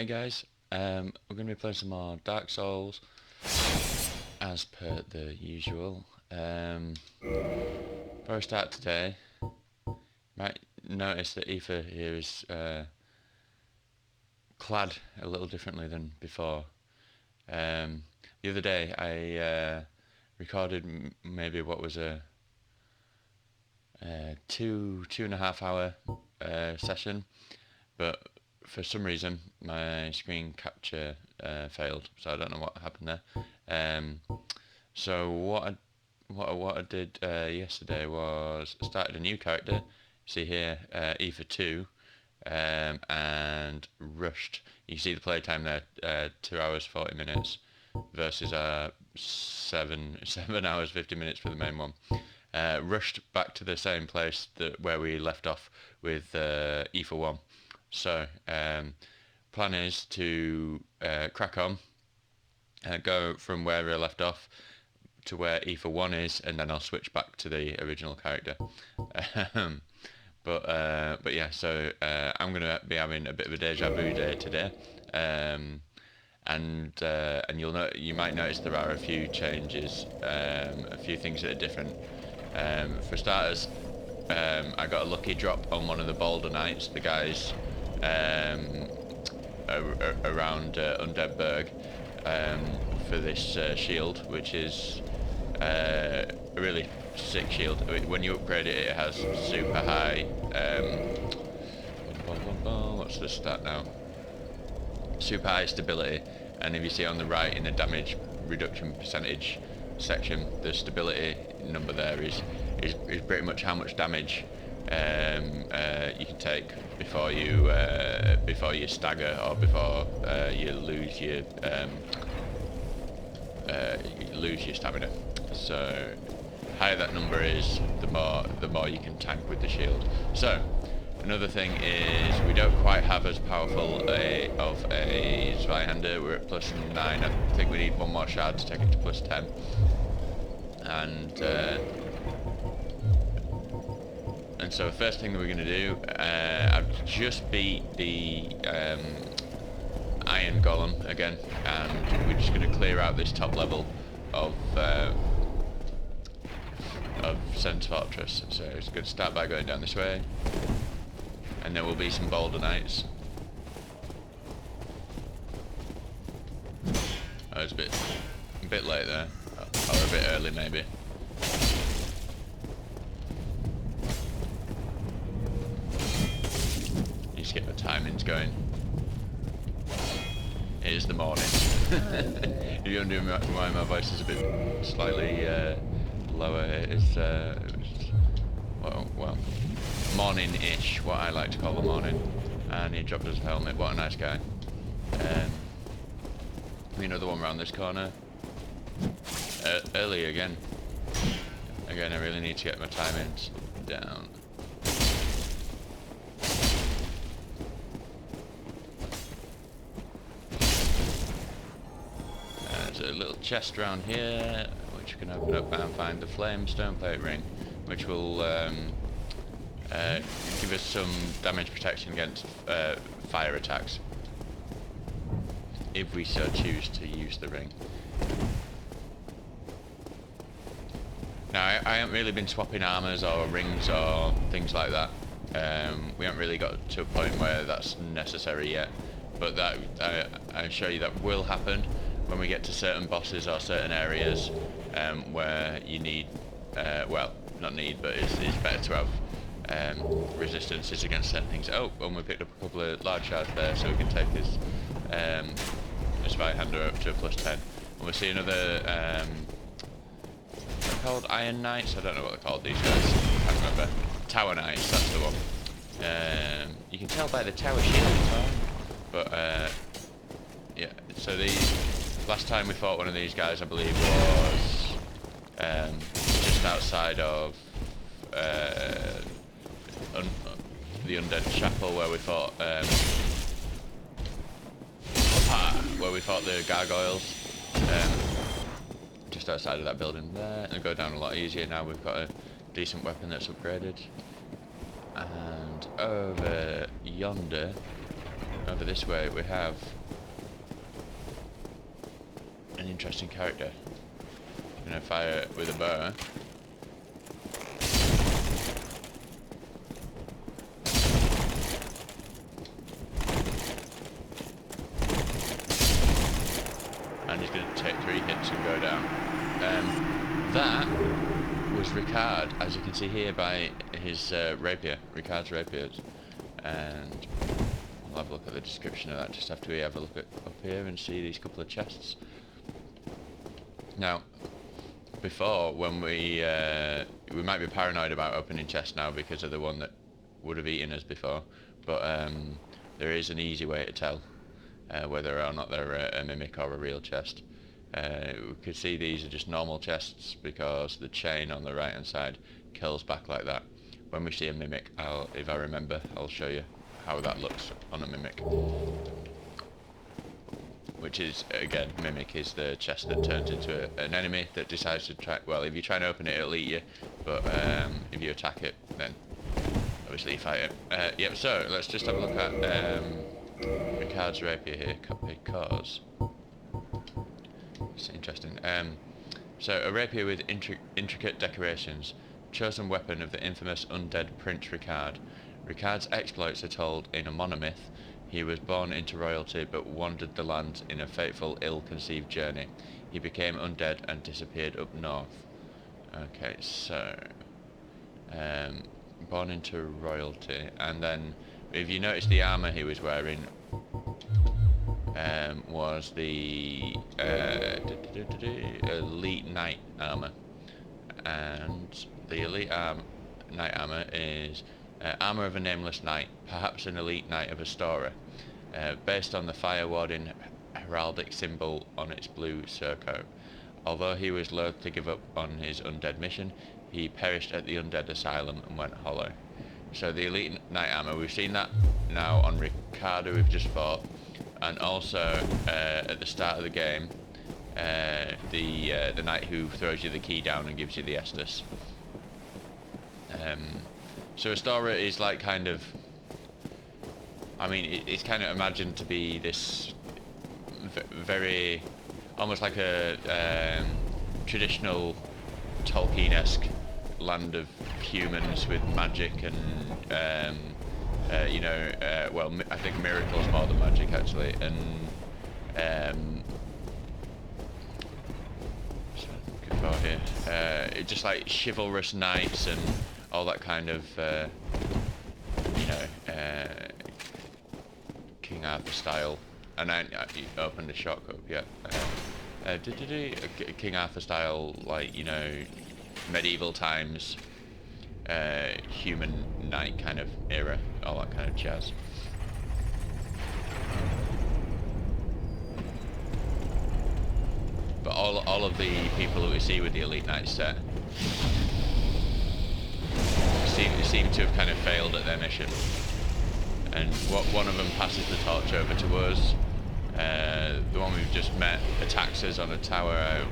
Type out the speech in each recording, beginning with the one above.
Hey guys, we're going to be playing some more Dark Souls, as per the usual. Before I start today, you might notice that Aoife here is clad a little differently than before. The other day I recorded maybe what was a 2.5 hour session, but for some reason my screen capture failed, so I don't know what happened there. So what I did yesterday was started a new character. See here, EP02, and rushed. You can see the playtime there, 2 hours 40 minutes versus 7 hours 50 minutes for the main one. Rushed back to the same place where we left off with EP01. So, plan is to crack on, go from where we left off to where EP01 is, and then I'll switch back to the original character. But yeah, so I'm gonna be having a bit of a deja vu day today, and you might notice there are a few changes, a few things that are different. For starters, I got a lucky drop on one of the Boulder Knights, the guys around Undead Berg, for this shield, which is a really sick shield. When you upgrade it, it has super high. What's the stat now? Super high stability, and if you see on the right in the damage reduction percentage section, the stability number there is pretty much how much damage you can take before you stagger, or before you lose your stamina. So higher that number is, the more you can tank with the shield. So another thing is we don't quite have as powerful of a Zweihander. We're at +9. I think we need one more shard to take it to +10. And so the first thing that we're going to do, I've just beat the Iron Golem again, and we're just going to clear out this top level of Sen's Fortress. So it's going to start by going down this way, and there will be some Boulder Knights. Oh, it's a bit late there, or a bit early maybe. Just get the timings going. It is the morning. If you're wondering why my voice is a bit slightly lower, it's well, morning-ish, what I like to call the morning. And he dropped his helmet. What a nice guy. Another one around this corner. Early again. Again, I really need to get my timings down. There's a little chest around here, which you can open up and find the flame stone plate ring, which will give us some damage protection against fire attacks, if we so choose to use the ring. Now, I haven't really been swapping armors or rings or things like that. We haven't really got to a point where that's necessary yet, but that I assure you that will happen when we get to certain bosses or certain areas where you need, well, not need, but it's better to have resistances against certain things. Oh, and we picked up a couple of large shards there, so we can take this Zweihander up to a +10. And we'll see another, they're called Iron Knights? I don't know what they're called, these guys. I can't remember. Tower Knights, that's the one. You can tell by the tower shield, but yeah, so last time we fought one of these guys, I believe, was just outside of the Undead Chapel, where we fought the gargoyles. Just outside of that building there, and go down a lot easier now. We've got a decent weapon that's upgraded. And over yonder, over this way we have an interesting character. I'm gonna fire with a bow. And he's gonna take 3 hits and go down. That was Ricard, as you can see here by his rapier, Ricard's rapiers. And I'll have a look at the description of that just after we have a look at up here and see these couple of chests. Now, before, when we might be paranoid about opening chests now because of the one that would have eaten us before, but there is an easy way to tell whether or not they're a mimic or a real chest. We could see these are just normal chests because the chain on the right hand side curls back like that. When we see a mimic, if I remember, I'll show you how that looks on a mimic. Which is, again, mimic is the chest that turns into an enemy that decides to try. Well, if you try and open it, it'll eat you, but if you attack it, then obviously you fight it. Yep. So let's just have a look at Ricard's rapier here because it's interesting. So a rapier with intricate decorations, chosen weapon of the infamous undead Prince Ricard. Ricard's exploits are told in a monomyth. He was born into royalty but wandered the land in a fateful, ill-conceived journey. He became undead and disappeared up north. Okay, so born into royalty, and then if you notice the armour he was wearing was the elite knight armour, and the elite knight armour is armour of a nameless knight, perhaps an elite knight of a story, based on the fire warding heraldic symbol on its blue surcoat. Although he was loath to give up on his undead mission, he perished at the Undead Asylum and went hollow. So the elite knight armour, we've seen that now on Ricardo we've just fought, and also at the start of the game, the knight who throws you the key down and gives you the Estus. So Astora is like kind of, I mean, it's kind of imagined to be this very, almost like a traditional Tolkien-esque land of humans with magic and, you know, well, I think miracles more than magic actually, and good for here. It's just like chivalrous knights and all that kind of, you know, King Arthur style. And I opened the shotgun, yeah. King Arthur style, like, you know, medieval times, human knight kind of era, all that kind of jazz. But all of the people that we see with the Elite Knight set seem to have kind of failed at their mission, and one of them passes the torch over to us. The one we've just met attacks us on a tower.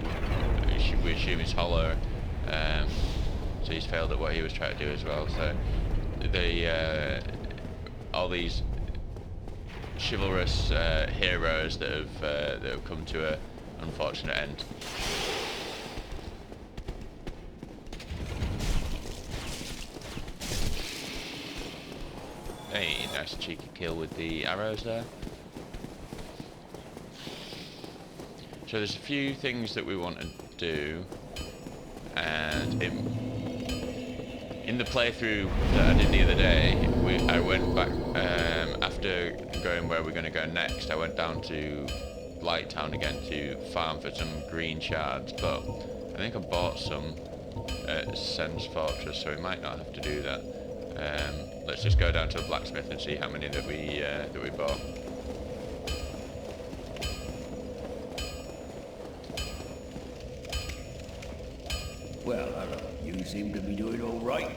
We assume he's hollow, so he's failed at what he was trying to do as well. So all these chivalrous heroes that have come to a unfortunate end. Hey, nice cheeky kill with the arrows there. So there's a few things that we want to do, and in the playthrough that I did the other day, I went back, after going where we're going to go next, I went down to Blighttown again to farm for some green shards, but I think I bought some at Sen's Fortress, so we might not have to do that. Let's just go down to the blacksmith and see how many that we bought. Well, you seem to be doing all right.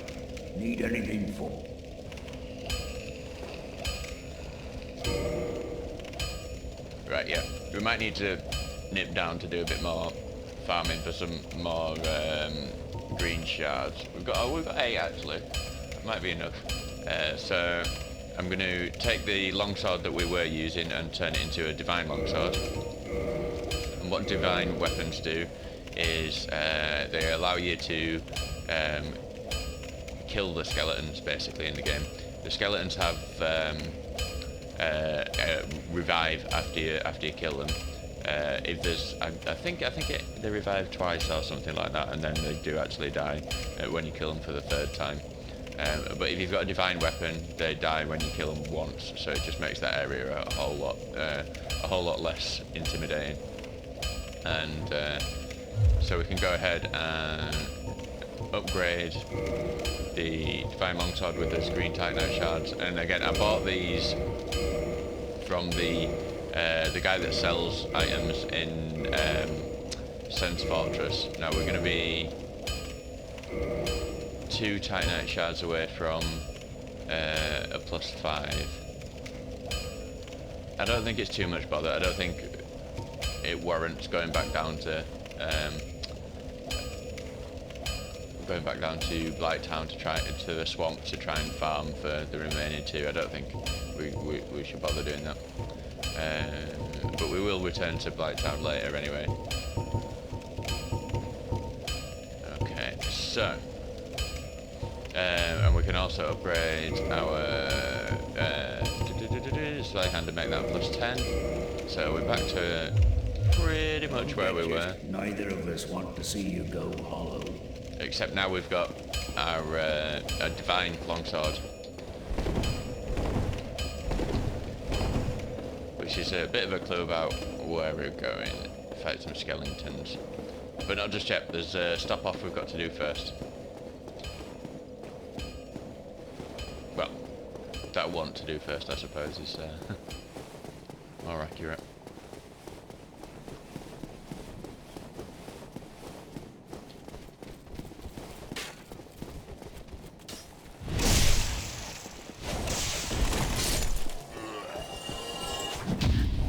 Need anything for? Right, yeah. We might need to nip down to do a bit more farming for some more green shards. We've got 8 actually. That might be enough. So I'm going to take the longsword that we were using and turn it into a divine longsword. And what divine weapons do is they allow you to kill the skeletons basically in the game. The skeletons have revive after you kill them. If there's, I think they revive twice or something like that, and then they do actually die when you kill them for the third time. But if you've got a divine weapon, they die when you kill them once, so it just makes that area a whole lot less intimidating. And so we can go ahead and upgrade the divine longsword with the green titanite shards. And again, I bought these from the guy that sells items in Sen's Fortress. Now we're going to be 2 titanite shards away from a +5. I don't think it's too much bother. I don't think it warrants going back down to Blighttown to the swamp to try and farm for the remaining 2. I don't think we should bother doing that. But we will return to Blighttown later anyway. Okay, so and we can also upgrade our sleight hand to make that +10. So we're back to pretty much where we were. Neither of us want to see you go hollow. Except now we've got our divine longsword, which is a bit of a clue about where we're going. Fight some skeletons, but not just yet. There's a stop off we've got to do first. Well, that I want to do first, I suppose, is more accurate.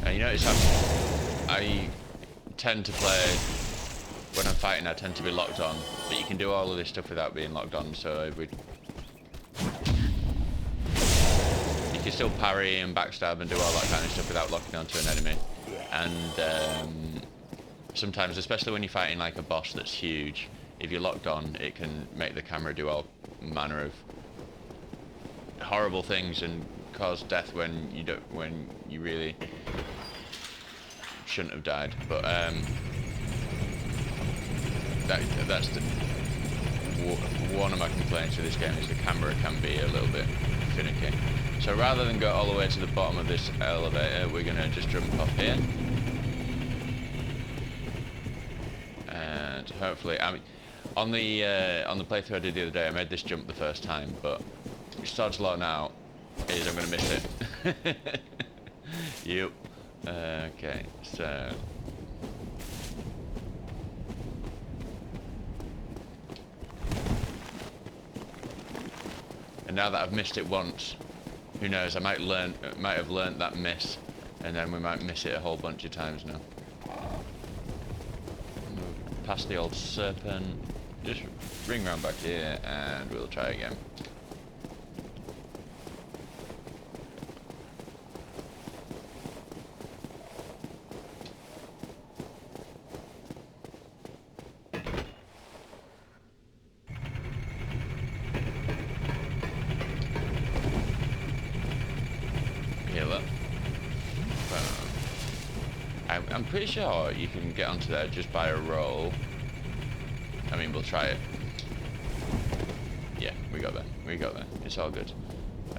You notice I tend to play, when I'm fighting I tend to be locked on, but you can do all of this stuff without being locked on, so you can still parry and backstab and do all that kind of stuff without locking onto an enemy. And sometimes, especially when you're fighting like a boss that's huge, if you're locked on, it can make the camera do all manner of horrible things and cause death when you really shouldn't have died. But that's one of my complaints with this game, is the camera can be a little bit finicky. So rather than go all the way to the bottom of this elevator, we're gonna just jump off here, and hopefully, I mean, on the playthrough I did the other day, I made this jump the first time, but Sod's Law now is I'm gonna miss it. Yep. Okay, so and now that I've missed it once, who knows, I might have learnt that miss, and then we might miss it a whole bunch of times now. Move past the old serpent, just ring round back here and we'll try again. I'm pretty sure you can get onto there just by a roll. I mean, we'll try it. Yeah, we got there. We got there. It's all good.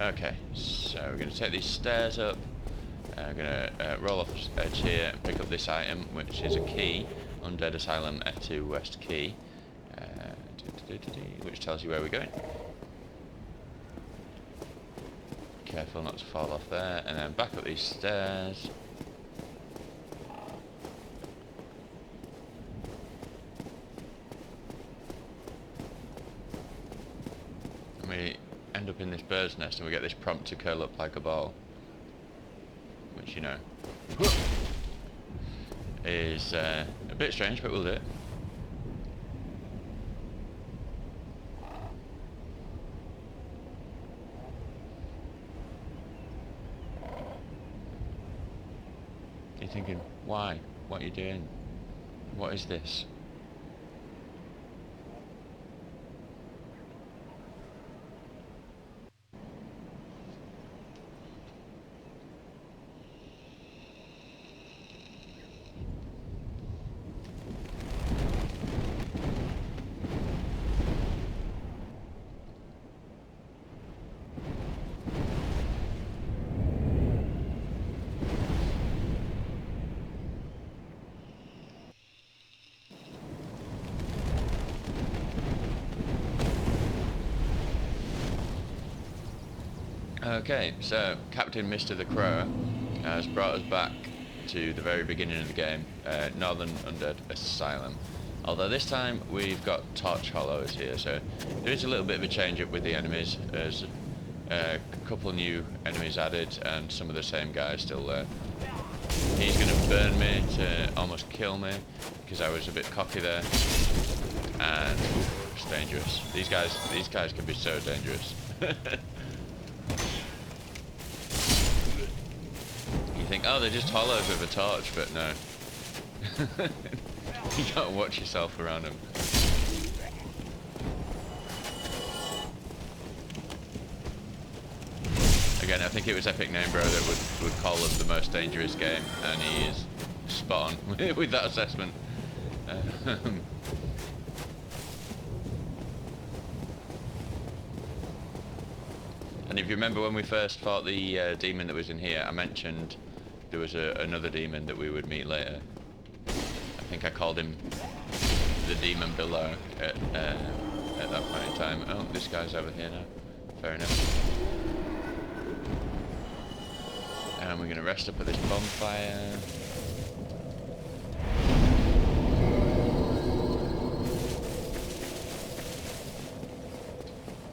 Okay, so we're going to take these stairs up. I'm going to roll off the edge here and pick up this item, which is a key. Undead Asylum F2 West key. Which tells you where we're going. Careful not to fall off there. And then back up these stairs. We end up in this bird's nest and we get this prompt to curl up like a ball, which, you know, is a bit strange, but we'll do it. You're thinking, why? What are you doing? What is this? Okay, so Captain Mr. the Crow has brought us back to the very beginning of the game, Northern Undead Asylum. Although this time we've got torch hollows here, so there is a little bit of a change up with the enemies. There's a couple new enemies added and some of the same guys still there. He's going to burn me to almost kill me because I was a bit cocky there, and it's dangerous. These guys can be so dangerous. You think, oh, they're just hollows with a torch, but no. You gotta watch yourself around them. Again, I think it was Epic Name Bro that would call them the most dangerous game, and he is spot on with that assessment. And if you remember when we first fought the demon that was in here, I mentioned there was another demon that we would meet later. I think I called him the demon below at that point in time. Oh, this guy's over here now. Fair enough. And we're going to rest up at this bonfire.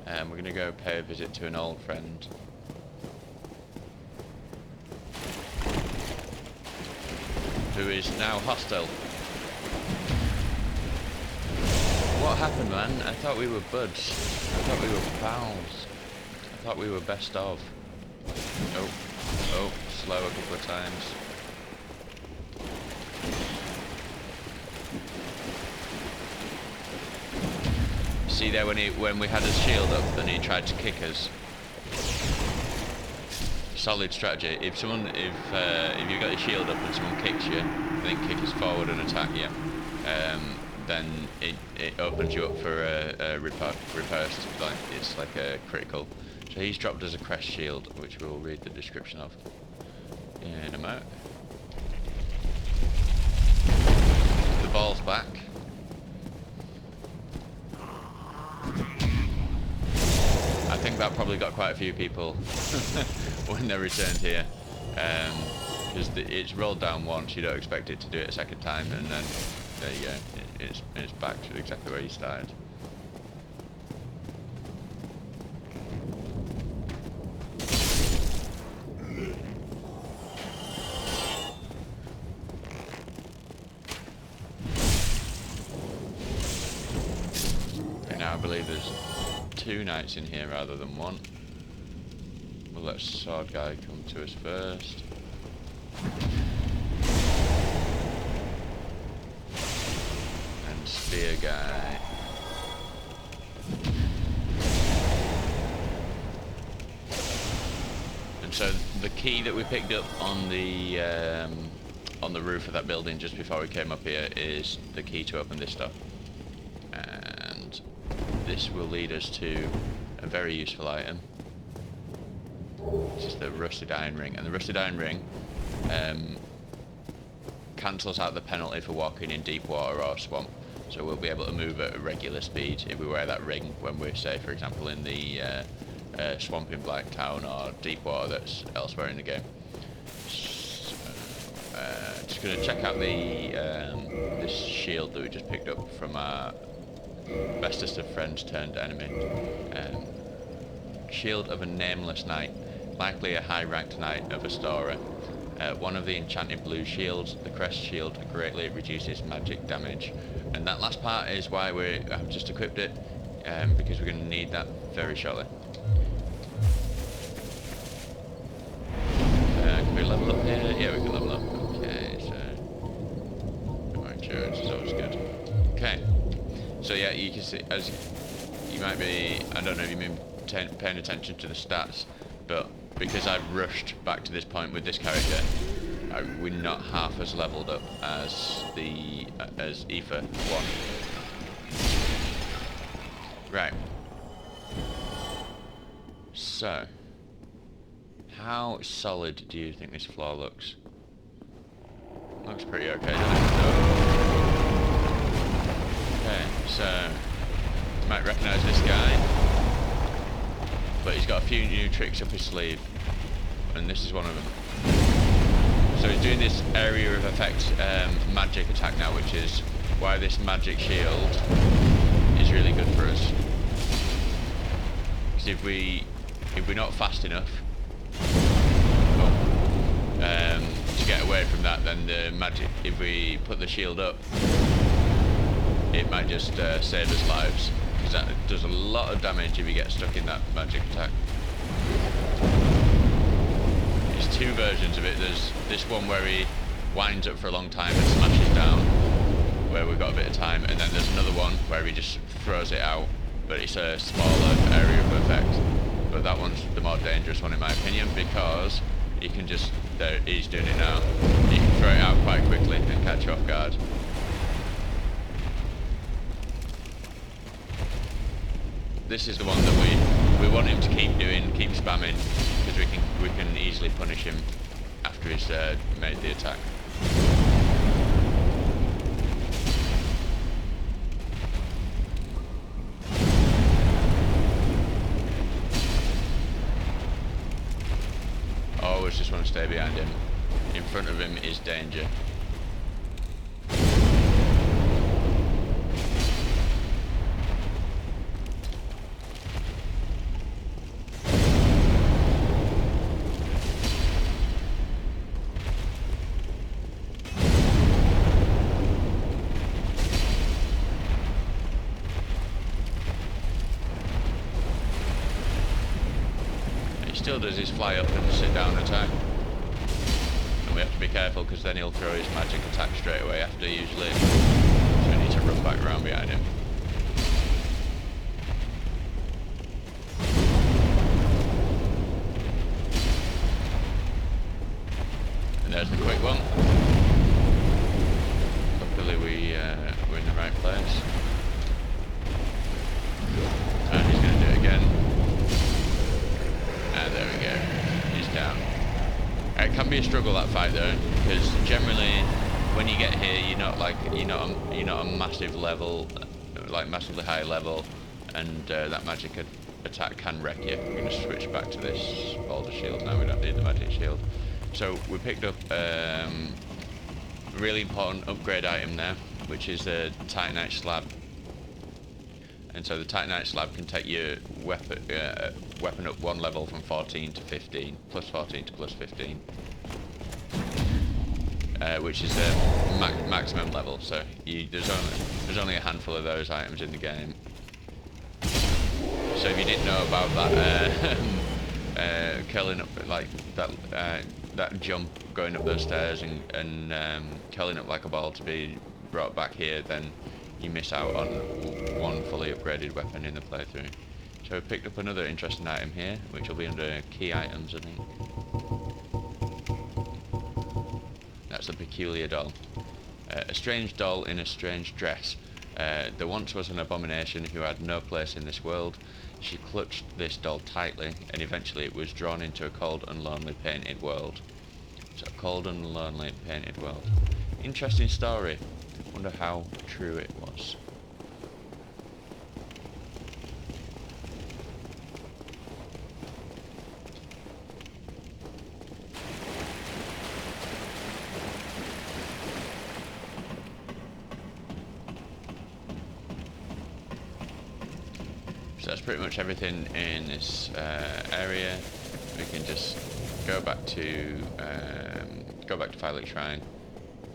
And we're going to go pay a visit to an old friend. Who is now hostile. What happened, man? I thought we were buds. I thought we were pals. I thought we were best of. Oh, slow a couple of times. See there when we had his shield up and he tried to kick us. Solid strategy. If you got your shield up and someone kicks you, then kick us forward and attack you, then it opens you up for a riposte. It's like a critical. So he's dropped us a crest shield, which we'll read the description of in a moment. The ball's back. I think that probably got quite a few people when they returned here, because it's rolled down once. You don't expect it to do it a second time, and then there you go. It's back to exactly where you started. And now I believe there's 2 knights in here rather than 1. We'll let sword guy come to us first. And spear guy. And so the key that we picked up on the roof of that building just before we came up here is the key to open this stuff. And this will lead us to a very useful item. Which is the rusted iron ring, and the rusted iron ring cancels out the penalty for walking in deep water or swamp, so we'll be able to move at a regular speed if we wear that ring when we're, say, for example, in the swamp in Blacktown or deep water that's elsewhere in the game. So, just going to check out the this shield that we just picked up from our bestest of friends turned enemy. Shield of a nameless knight, likely a high-ranked knight of Astoria. One of the enchanted blue shields, the crest shield greatly reduces magic damage. And that last part is why I've just equipped it, because we're going to need that very shortly. Can we level up here? Yeah, we can level up. Okay. insurance is always good. Okay. So yeah, you can see, as you might be, I don't know if you've been paying attention to the stats, but because I've rushed back to this point with this character, we're not half as leveled up as the as Aether 1. Right. So, how solid do you think this floor looks? Looks pretty okay, doesn't it? Okay, so you might recognise this guy, but he's got a few new tricks up his sleeve, and this is one of them. So he's doing this area of effect magic attack now, which is why this magic shield is really good for us. Because if we're not fast enough to get away from that, then the magic, if we put the shield up, it might just save us lives. Because that does a lot of damage if you get stuck in that magic attack. There's two versions of it. There's this one where he winds up for a long time and smashes down, where we've got a bit of time, and then there's another one where he just throws it out, but it's a smaller area of effect. But that one's the more dangerous one in my opinion, because he can just, there, he's doing it now, he can throw it out quite quickly and catch you off guard. This is the one that we want him to keep doing, keep spamming, because we can easily punish him after he's made the attack. Always just want to stay behind him. In front of him is danger. Still does his fly up and sit down attack, and we have to be careful because then he'll throw his magic attack straight away after usually, so we need to run back around behind him. And there's the quick one. Luckily we're in the right place, and he's going to do it again. There we go, he's down. It can be a struggle, that fight though, because generally when you get here you're not a massive level, like massively high level, and that magic attack can wreck you. We're going to switch back to this boulder shield now, we don't need the magic shield. So we picked up a really important upgrade item there, which is the Titanite slab. And so the Titanite slab can take your weapon up one level from 14 to 15, plus 14 to plus 15, which is the maximum level. So there's only a handful of those items in the game. So if you didn't know about that, curling up like that jump going up those stairs and curling up like a ball to be brought back here, then you miss out on one fully upgraded weapon in the playthrough. So we picked up another interesting item here, which will be under key items, I think. That's a peculiar doll. A strange doll in a strange dress. There once was an abomination who had no place in this world. She clutched this doll tightly, and eventually it was drawn into a cold and lonely painted world. So a cold and lonely painted world. Interesting story. Wonder how true it was. So that's pretty much everything in this area. We can just go back to Firelink Shrine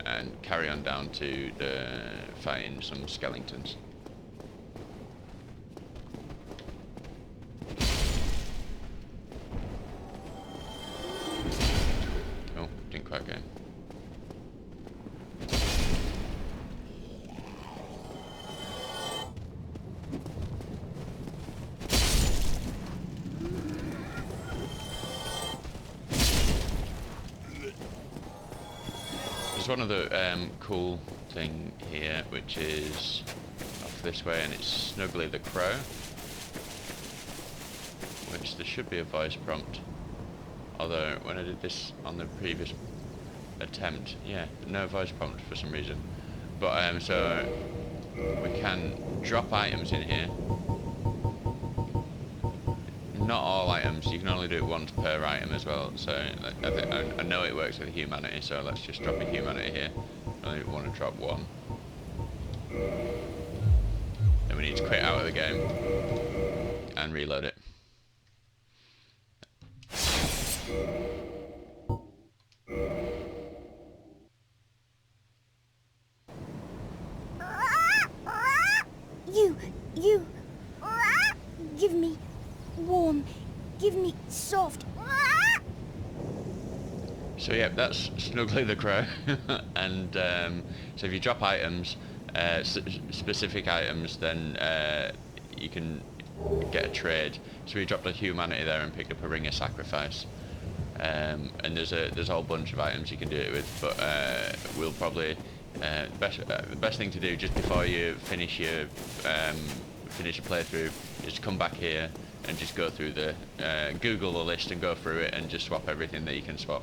and carry on down to fighting some skeletons. Oh, didn't quite get him. there's one other cool thing here, which is off this way, and it's Snuggly the Crow, which there should be a voice prompt. Although when I did this on the previous attempt, yeah, no voice prompt for some reason. But so we can drop items in here. Not all items, you can only do it once per item as well, so I know it works with humanity, so let's just drop a humanity here. I only want to drop one. Then we need to quit out of the game and reload it. You, give me warm, give me soft. So yeah, that's Snuggly the Crow, and so if you drop items, specific items, then you can get a trade. So we dropped a humanity there and picked up a ring of sacrifice, and there's a whole bunch of items you can do it with, but we'll probably the best thing to do just before you finish your playthrough is to come back here and just go through the Google the list and go through it and just swap everything that you can swap.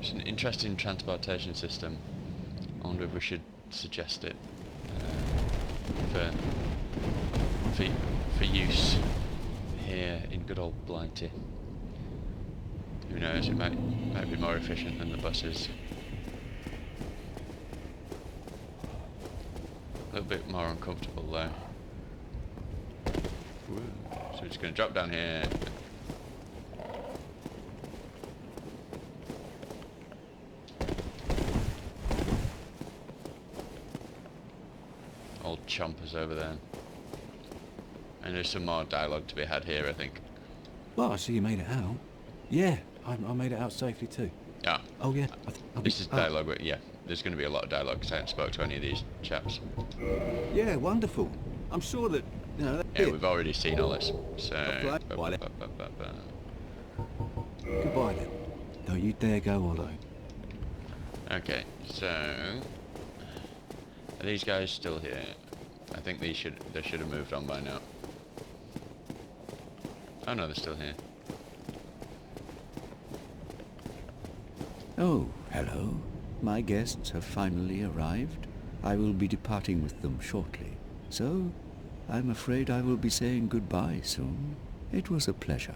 It's an interesting transportation system. I wonder if we should suggest it for use here in good old Blighty. Who knows? It might be more efficient than the buses. A little bit more uncomfortable though. Woo. So we're just going to drop down here. Old chompers over there. And there's some more dialogue to be had here, I think. Well, I see you made it out. Yeah, I made it out safely too. Yeah. Oh yeah. This is dialogue, but yeah, there's going to be a lot of dialogue because I haven't spoke to any of these chaps. Yeah, wonderful. I'm sure that, you know... Yeah, we've already seen all this, so... Goodbye then. Don't you dare go alone. Okay, so... Are these guys still here? I think they should have moved on by now. Oh no, they're still here. Oh, hello. My guests have finally arrived. I will be departing with them shortly. So, I'm afraid I will be saying goodbye soon. It was a pleasure.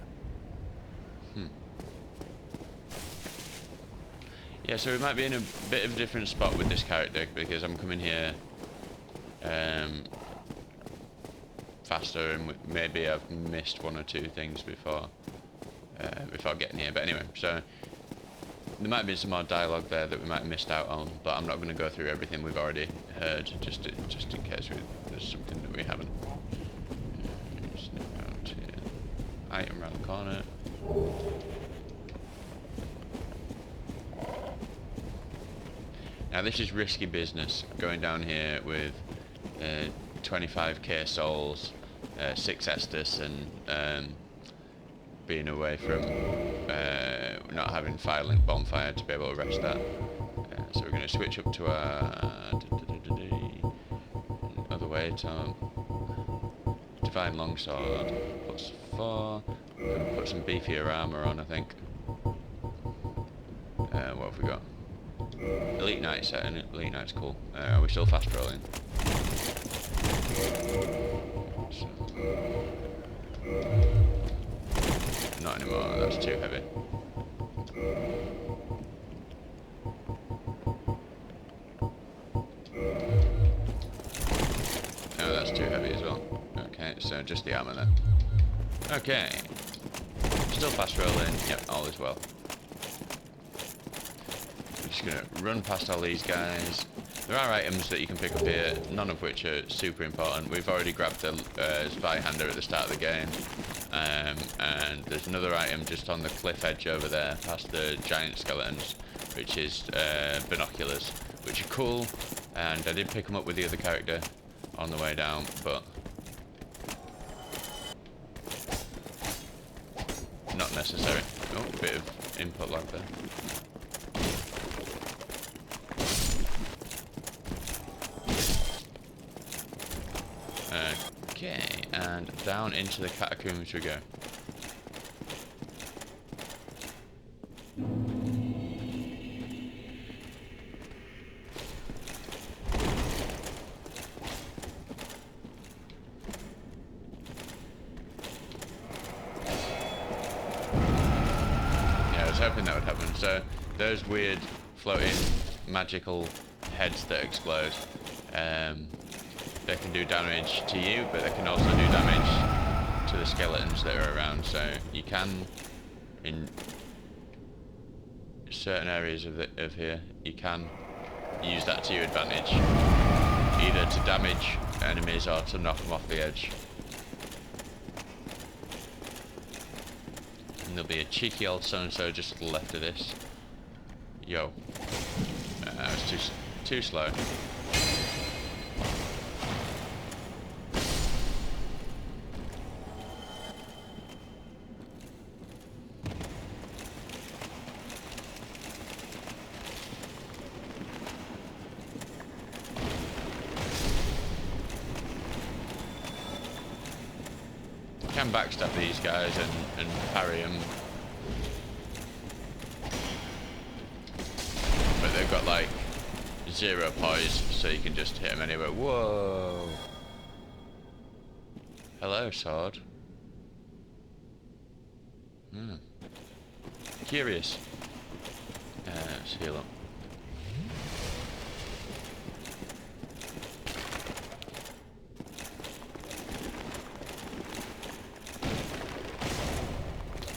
Yeah, so we might be in a bit of a different spot with this character because I'm coming here faster, and maybe I've missed one or two things before getting here. But anyway, so there might be some more dialogue there that we might have missed out on, but I'm not going to go through everything we've already heard, just in case there's something that we haven't. Snip around here. Item around the corner. Now this is risky business, going down here with 25k souls, 6 Estus, and being away from not having Firelink Bonfire to be able to rest that. So we're going to switch up to our other way to Divine Longsword, +4, and put some beefier armour on, I think. What have we got? Elite Knight set, and Elite Knight's cool. Are we still fast rolling? So, not anymore, that's too heavy. No, that's too heavy as well. Okay, so just the armour then. Okay. Still fast rolling, yep, all is well. Just gonna run past all these guys. There are items that you can pick up here, none of which are super important. We've already grabbed the spy hander at the start of the game, and there's another item just on the cliff edge over there, past the giant skeletons, which is binoculars, which are cool, and I did pick them up with the other character on the way down, but not necessary. Oh, a bit of input lag there. Okay, and down into the catacombs we go. Yeah, I was hoping that would happen. So, those weird floating magical heads that explode, they can do damage to you, but they can also do damage to the skeletons that are around. So you can, in certain areas of here, you can use that to your advantage, either to damage enemies or to knock them off the edge. And there'll be a cheeky old so-and-so just to the left of this. Yo. I was too slow. Can backstab these guys and parry them, but they've got like 0 poise, so you can just hit them anywhere. Whoa! Hello, sword. Curious. Let's heal up.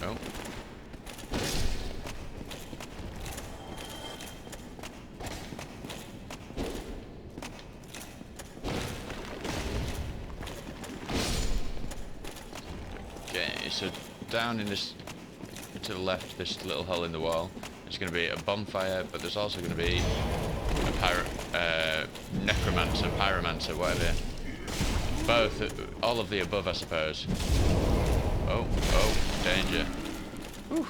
Oh. Okay, so down in this, to the left, this little hole in the wall, there's going to be a bonfire, but there's also going to be a necromancer, pyromancer, whatever. Both, all of the above, I suppose. Oh, danger. Whew.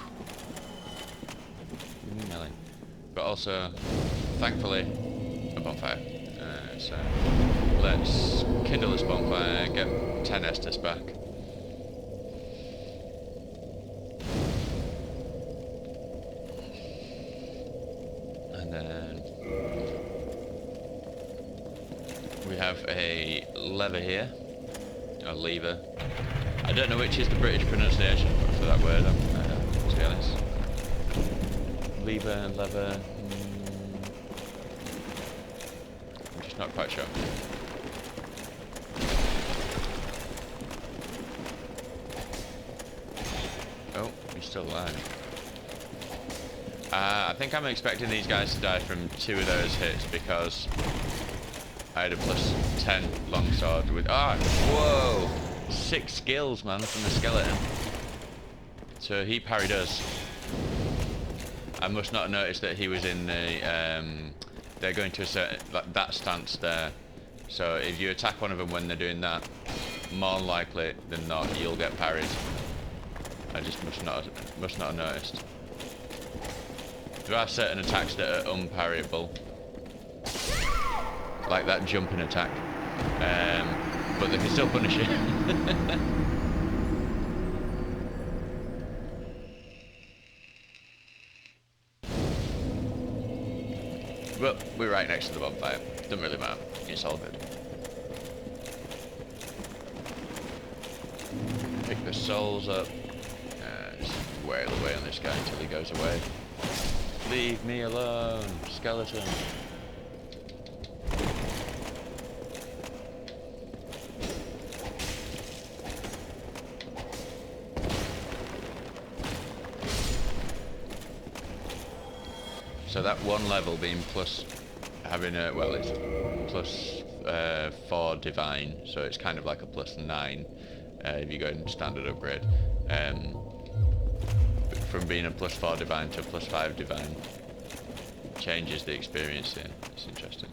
Melon. But also, thankfully, a bonfire. So, let's kindle this bonfire, get 10 Estus back. And then we have a lever here, a lever. I don't know which is the British pronunciation for that word, to be honest. Lever and lever. I'm just not quite sure. Oh, he's still alive. I think I'm expecting these guys to die from 2 of those hits because I had a +10 longsword with. Whoa! 6 skills, man, from the skeleton. So he parried us. I must not have noticed that he was in the. They're going to a certain that stance there. So if you attack one of them when they're doing that, more likely than not, you'll get parried. I just must not have noticed. There are certain attacks that are unparryable, like that jumping attack, but they can still punish you. But we're right next to the bonfire. Doesn't really matter. It's all good. Pick the souls up. Just wail away on this guy until he goes away. Leave me alone, skeleton. So that one level being plus having a, well, it's +4 divine, so it's kind of like a +9 if you go in standard upgrade. From being a +4 divine to a +5 divine. changes the experience here. It's interesting.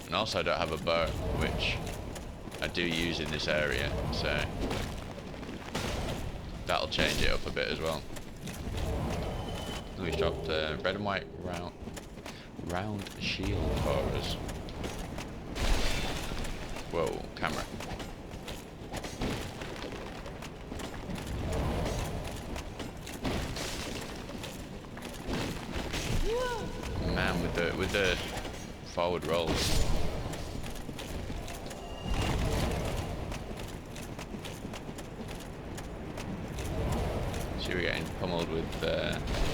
And also I don't have a bow, which I do use in this area, so that'll change it up a bit as well. We've dropped red and white round shield for us. Whoa, camera. Man, with the forward rolls. See, we're getting pummeled with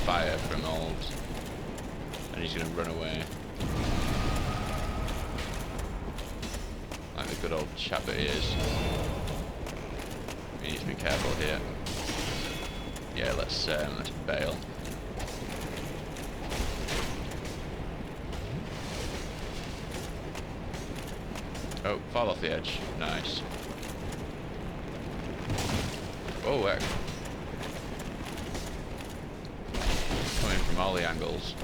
fire from old, and he's gonna run away like the good old chap that he is. We need to be careful here. Yeah, let's bail. Oh, fall off the edge. Nice. Oh, heck. Coming from all the angles.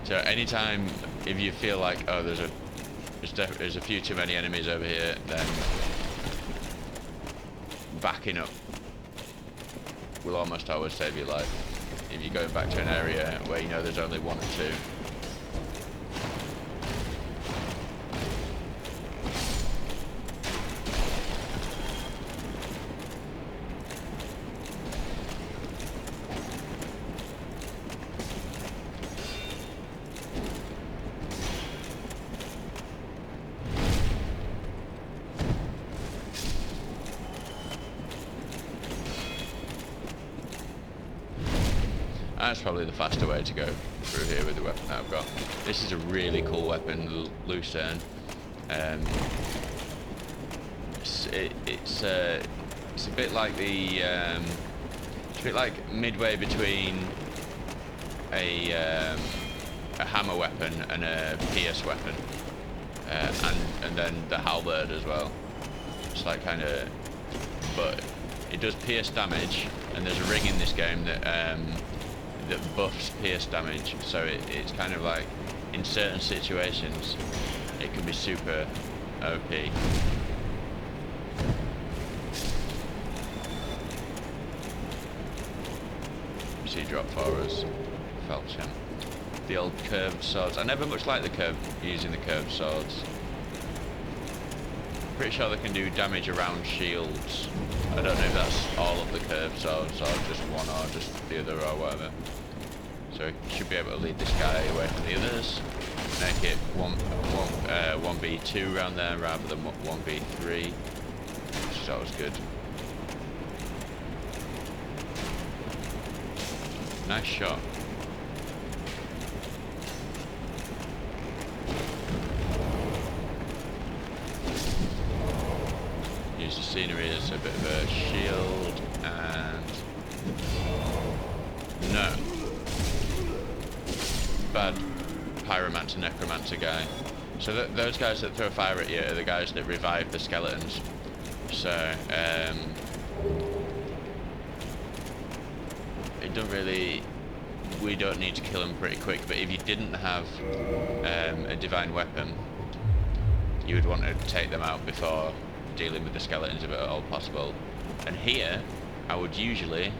So anytime, if you feel like, oh, there's a few too many enemies over here, then backing up will almost always save your life. If you're going back to an area where you know there's only one or two. That's probably the faster way to go through here with the weapon that I've got. This is a really cool weapon, Lucerne. It's a bit like the it's a bit like midway between a hammer weapon and a pierce weapon, and then the halberd as well. It's like kind of, but it does pierce damage, and there's a ring in this game that buffs pierce damage, so it's kind of like in certain situations it can be super OP. See drop for us, Felcham. The old curved swords. I never much like using the curved swords. Pretty sure they can do damage around shields. I don't know if that's all of the curved swords or just one or just the other or whatever. So we should be able to lead this guy away from the others. Make it 1v2 around there rather than 1v3, which is always good. Nice shot. Use the scenery as a bit of a shield, and no. Bad pyromancer, necromancer guy. So those guys that throw fire at you are the guys that revive the skeletons. So it don't really. We don't need to kill them pretty quick. But if you didn't have a divine weapon, you would want to take them out before dealing with the skeletons if at all possible. And here, I would usually.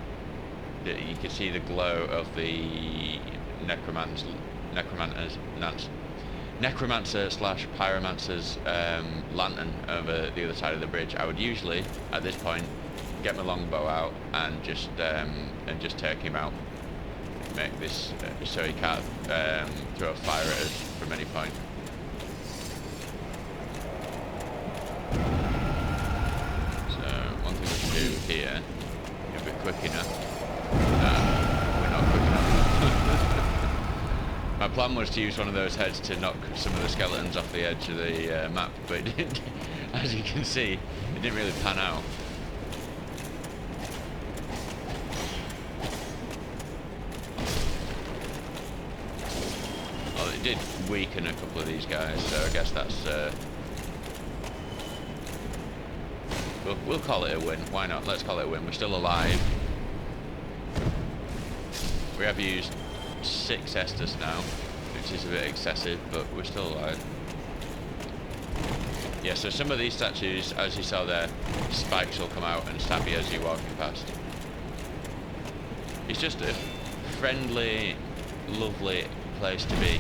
You can see the glow of the necromancer slash pyromancer's lantern over the other side of the bridge. I would usually, at this point, get my longbow out and just take him out. Make this so he can't throw a fire at us from any point. So one thing we can do here, if we're quick enough. We're not quick enough. My plan was to use one of those heads to knock some of the skeletons off the edge of the map, but it didn't, as you can see, it didn't really pan out. Well, it did weaken a couple of these guys, so I guess that's We'll call it a win. Why not? Let's call it a win. We're still alive. We have used 6 Estus now, which is a bit excessive, but we're still alive. Yeah, so some of these statues, as you saw there, spikes will come out and stab you as you're walking past. It's just a friendly, lovely place to be.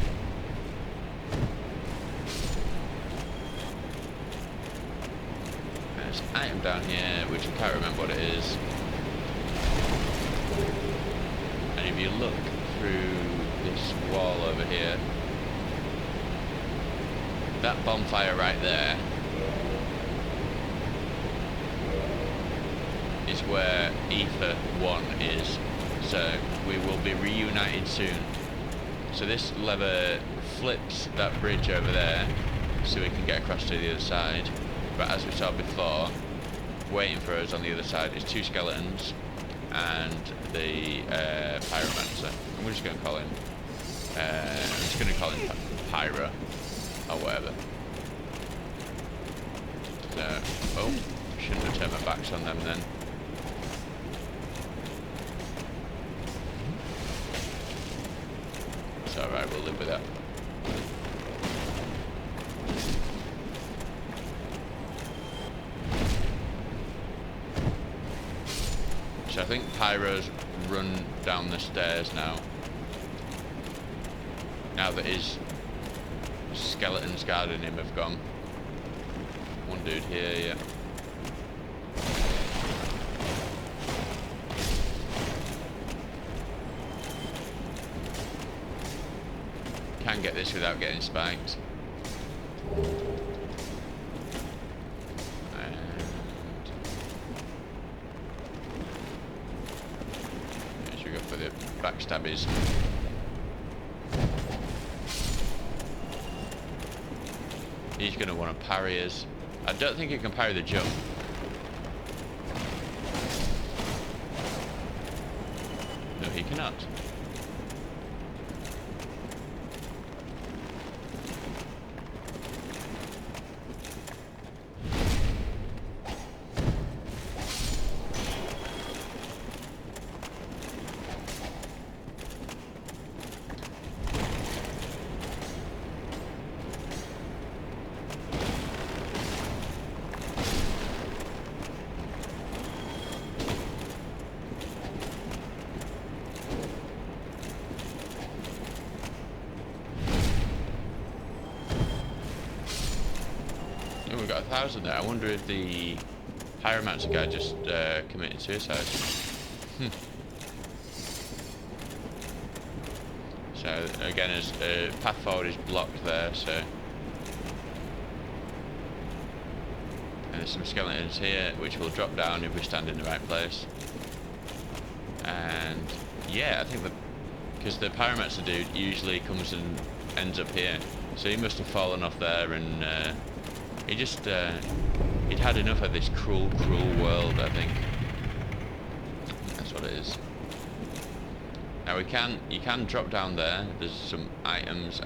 There's an item down here, which I can't remember what it is. And if you look through this wall over here, that bonfire right there is where EP07 is. So we will be reunited soon. So this lever flips that bridge over there so we can get across to the other side. But as we saw before, waiting for us on the other side is 2 skeletons and the pyromancer. I'm just going to call him. I'm just going to call him Pyro or whatever. So, oh, shouldn't have turned my backs on them then. It's alright, we'll live with that. So I think Pyro's run down the stairs now. Now that his skeletons guarding him have gone. One dude here, yeah. Can get this without getting spiked. And here should we go for the backstabbies. He's going to want to parry us. I don't think he can parry the jump. No, he cannot. We've got 1,000 there. I wonder if the pyromancer guy just committed suicide. So again, as path forward is blocked there. So, and there's some skeletons here, which will drop down if we stand in the right place. And yeah, I think because the pyromancer dude usually comes and ends up here, so he must have fallen off there and. He just, he'd had enough of this cruel, cruel world, I think. That's what it is. Now you can drop down there. There's some items,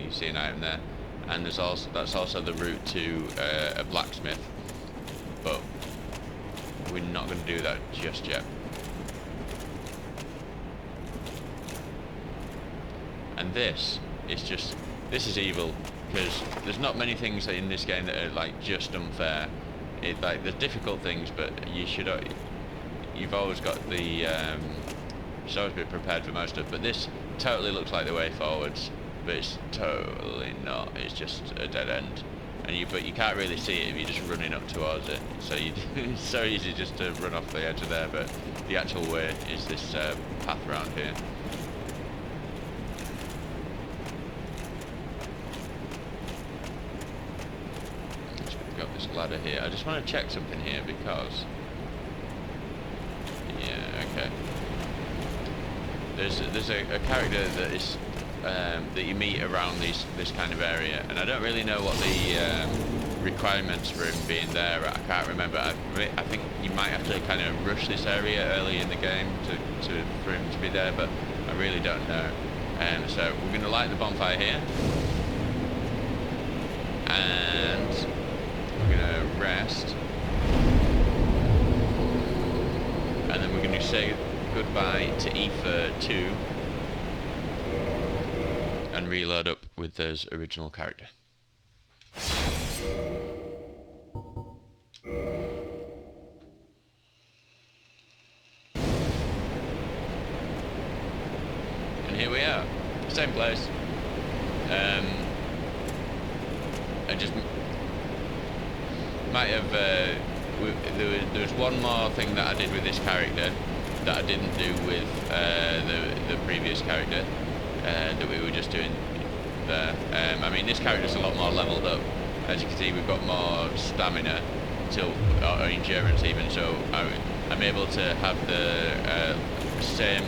you see an item there. And that's also the route to a blacksmith. But we're not going to do that just yet. And this is evil. Because there's not many things in this game that are like just unfair. There's difficult things, but you've always got the you should always be prepared for most of it. But this totally looks like the way forwards, but it's totally not. It's just a dead end, but you can't really see it if you're just running up towards it. So it's so easy just to run off the edge of there. But the actual way is this path around here. Ladder here. I just want to check something here because yeah, okay. There's a character that is that you meet around this kind of area, and I don't really know what the requirements for him being there. I can't remember. I think you might have to kind of rush this area early in the game for him to be there, but I really don't know. So we're going to light the bonfire here, and we're going to rest. we're going to say goodbye to EP02 and reload up with his original character. And here we are, same place. I just might have, there was one more thing that I did with this character that I didn't do with the previous character that we were just doing there. I mean, this character's a lot more leveled up. As you can see, we've got more stamina, or endurance even, so I'm able to have the same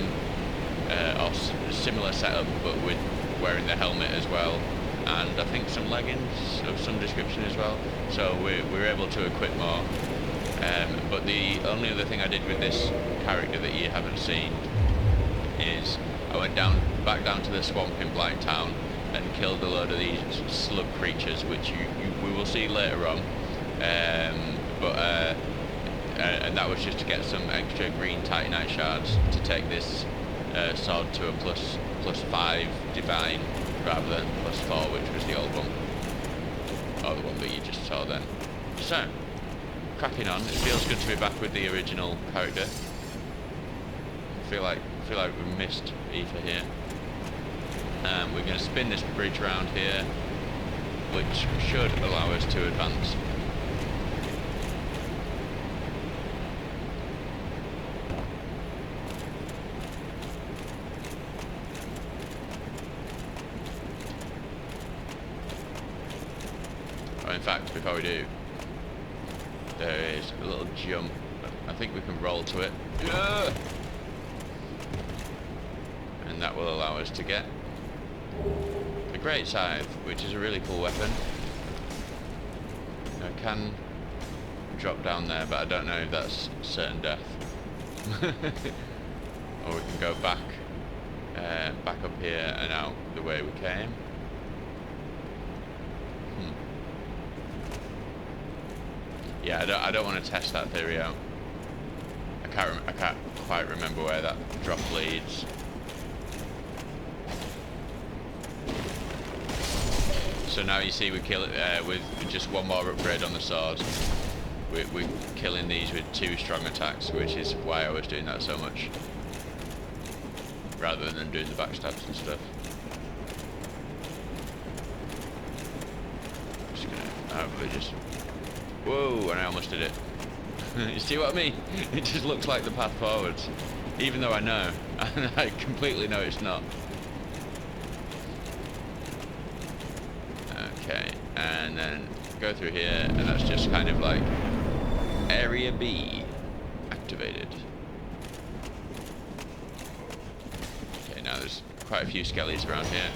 or similar setup, but with wearing the helmet as well, and I think some leggings of some description as well, so we're able to equip more. But the only other thing I did with this character that you haven't seen is I went back down to the swamp in Blacktown and killed a load of these slug creatures, which we will see later on. And that was just to get some extra green titanite shards to take this sword to a plus 5 divine rather than plus 4, which was the old one, or the one that you just saw then. So, cracking on. It feels good to be back with the original character. I feel like we missed Aoife here. We're going to spin this bridge around here, which should allow us to advance. Oh, in fact, before we do, there is a little jump. I think we can roll to it. Yeah! And that will allow us to get the Great Scythe, which is a really cool weapon. I can drop down there, but I don't know if that's certain death. Or we can go back up here and out the way we came. Yeah, I don't want to test that theory out. I can't quite remember where that drop leads. So now you see we kill it with just one more upgrade on the sword. We're killing these with 2 strong attacks, which is why I was doing that so much, rather than doing the backstabs and stuff. Just gonna hopefully just. Whoa, and I almost did it. You see what I mean? It just looks like the path forwards, even though I know, and I completely know it's not. Okay, and then go through here, and that's just kind of like Area B activated. Okay, now there's quite a few skellies around here.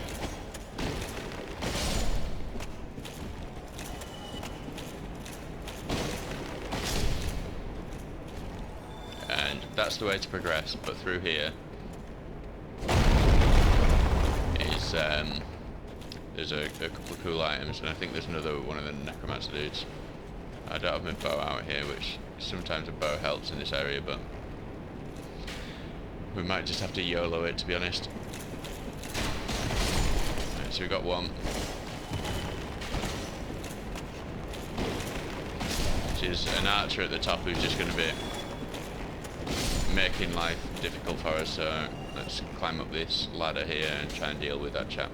That's the way to progress, but through here is there's a couple of cool items, and I think there's another one of the necromancer dudes. I don't have my bow out here, which sometimes a bow helps in this area, but we might just have to YOLO it, to be honest. Right, so we've got one, which is an archer at the top who's just going to be making life difficult for us, so let's climb up this ladder here and try and deal with that chap.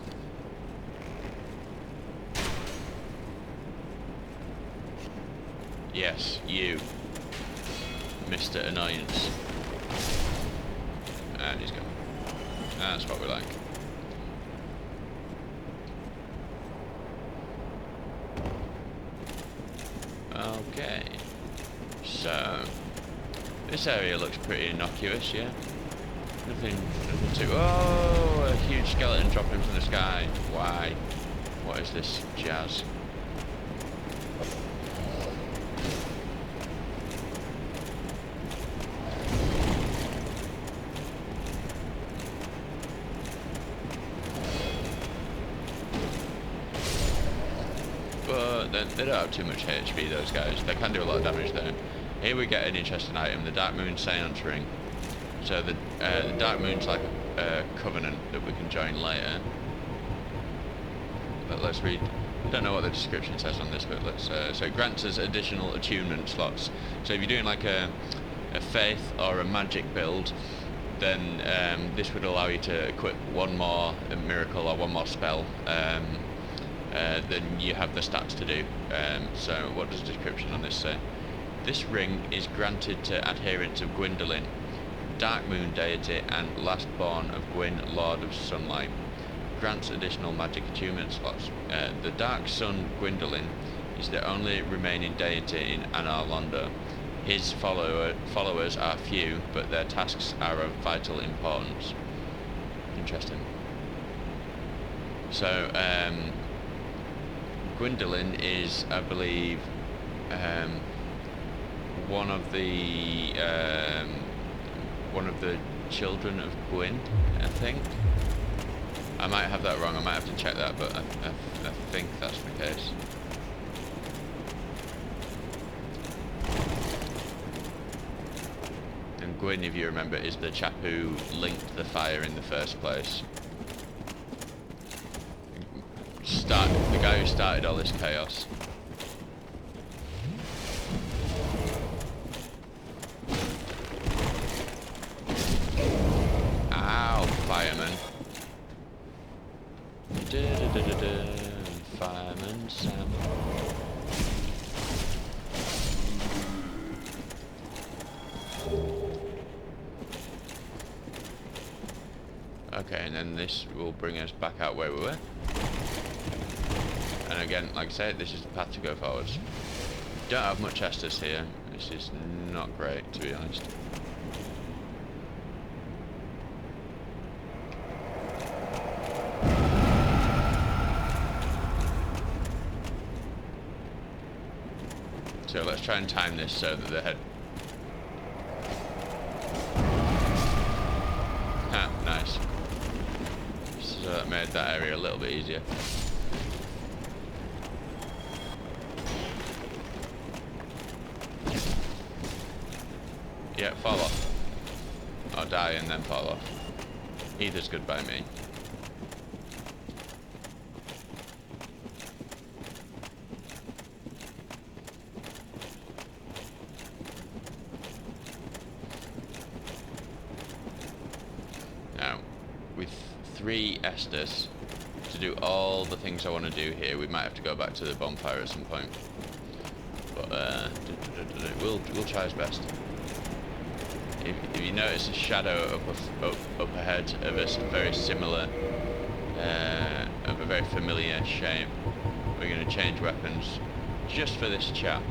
Yes, you, Mr. Annoyance. And he's gone. That's what we like. Okay, so this area looks pretty innocuous, yeah. Nothing too. Oh, a huge skeleton dropping from the sky. Why? What is this jazz? But they don't have too much HP, those guys. They can do a lot of damage though. Here we get an interesting item, the Dark Moon Seance Ring. So the Dark Moon's like a covenant that we can join later. But let's read. I don't know what the description says on this, but let's. So it grants us additional attunement slots. So if you're doing like a faith or a magic build, then this would allow you to equip one more miracle or one more spell. Then you have the stats to do. So what does the description on this say? This ring is granted to adherents of Gwyndolin, Dark Moon deity and last born of Gwyn, Lord of Sunlight. Grants additional magic attunement slots. The Dark Sun Gwyndolin is the only remaining deity in Anar Londo. His followers are few, but their tasks are of vital importance. Interesting. So, Gwyndolin is, I believe, one of the children of Gwyn, I think. I might have that wrong. I might have to check that, but I think that's the case. And Gwyn, if you remember, is the chap who linked the fire in the first place. The guy who started all this chaos. Ow, fireman. Fireman Sam. Okay, and then this will bring us back out where we were. And again, like I said, this is the path to go forwards. Don't have much Estus here. This is not great, to be honest. So let's try and time this so that the head... Ah, nice. So that made that area a little bit easier. Yeah, fall off. Or die and then fall off. Either's good by me. Now, with 3 Estus, to do all the things I want to do here, we might have to go back to the bonfire at some point. But we'll try his best. If you notice a shadow up ahead of us, very similar, of a very familiar shape, we're going to change weapons just for this chap,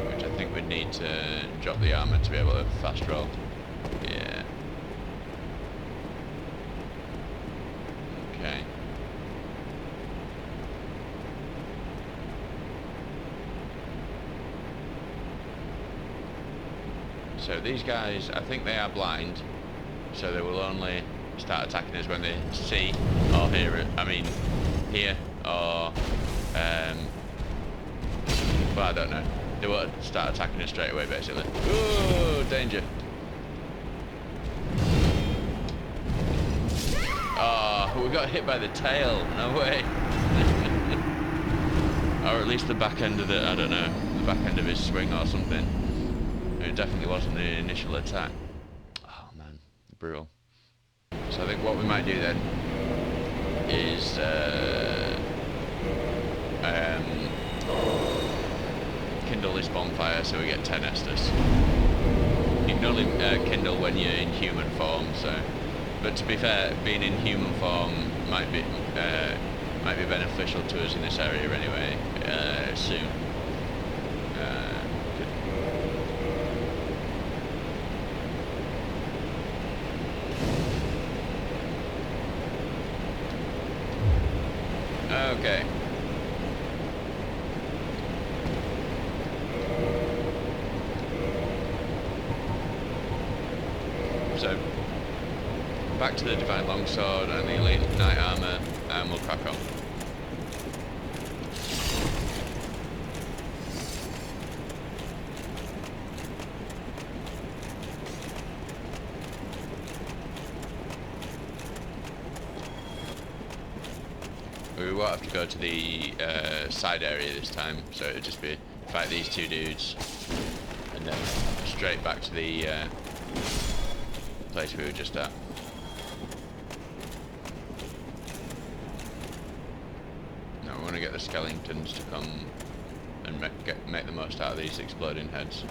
which I think we'd need to drop the armor to be able to fast roll. Yeah. Okay. So these guys, I think they are blind, so they will only start attacking us when they see or hear it. I mean, hear or, well, I don't know. They won't start attacking us straight away, basically. Ooh, danger. Oh, we got hit by the tail. No way. Or at least the back end of the, I don't know, the back end of his swing or something. It definitely wasn't the initial attack. Oh man, brutal. So I think what we might do then is kindle this bonfire so we get 10 Estus. You can only kindle when you're in human form, so. But to be fair, being in human form might be beneficial to us in this area anyway. Soon. Okay. So, back to the Divine Longsword and the Elite Knight Armour, and we'll crack on. won't have to go to the side area this time, so it'll just be fight these two dudes, and then straight back to the place we were just at. Now we want to get the skeletons to come and make the most out of these exploding heads.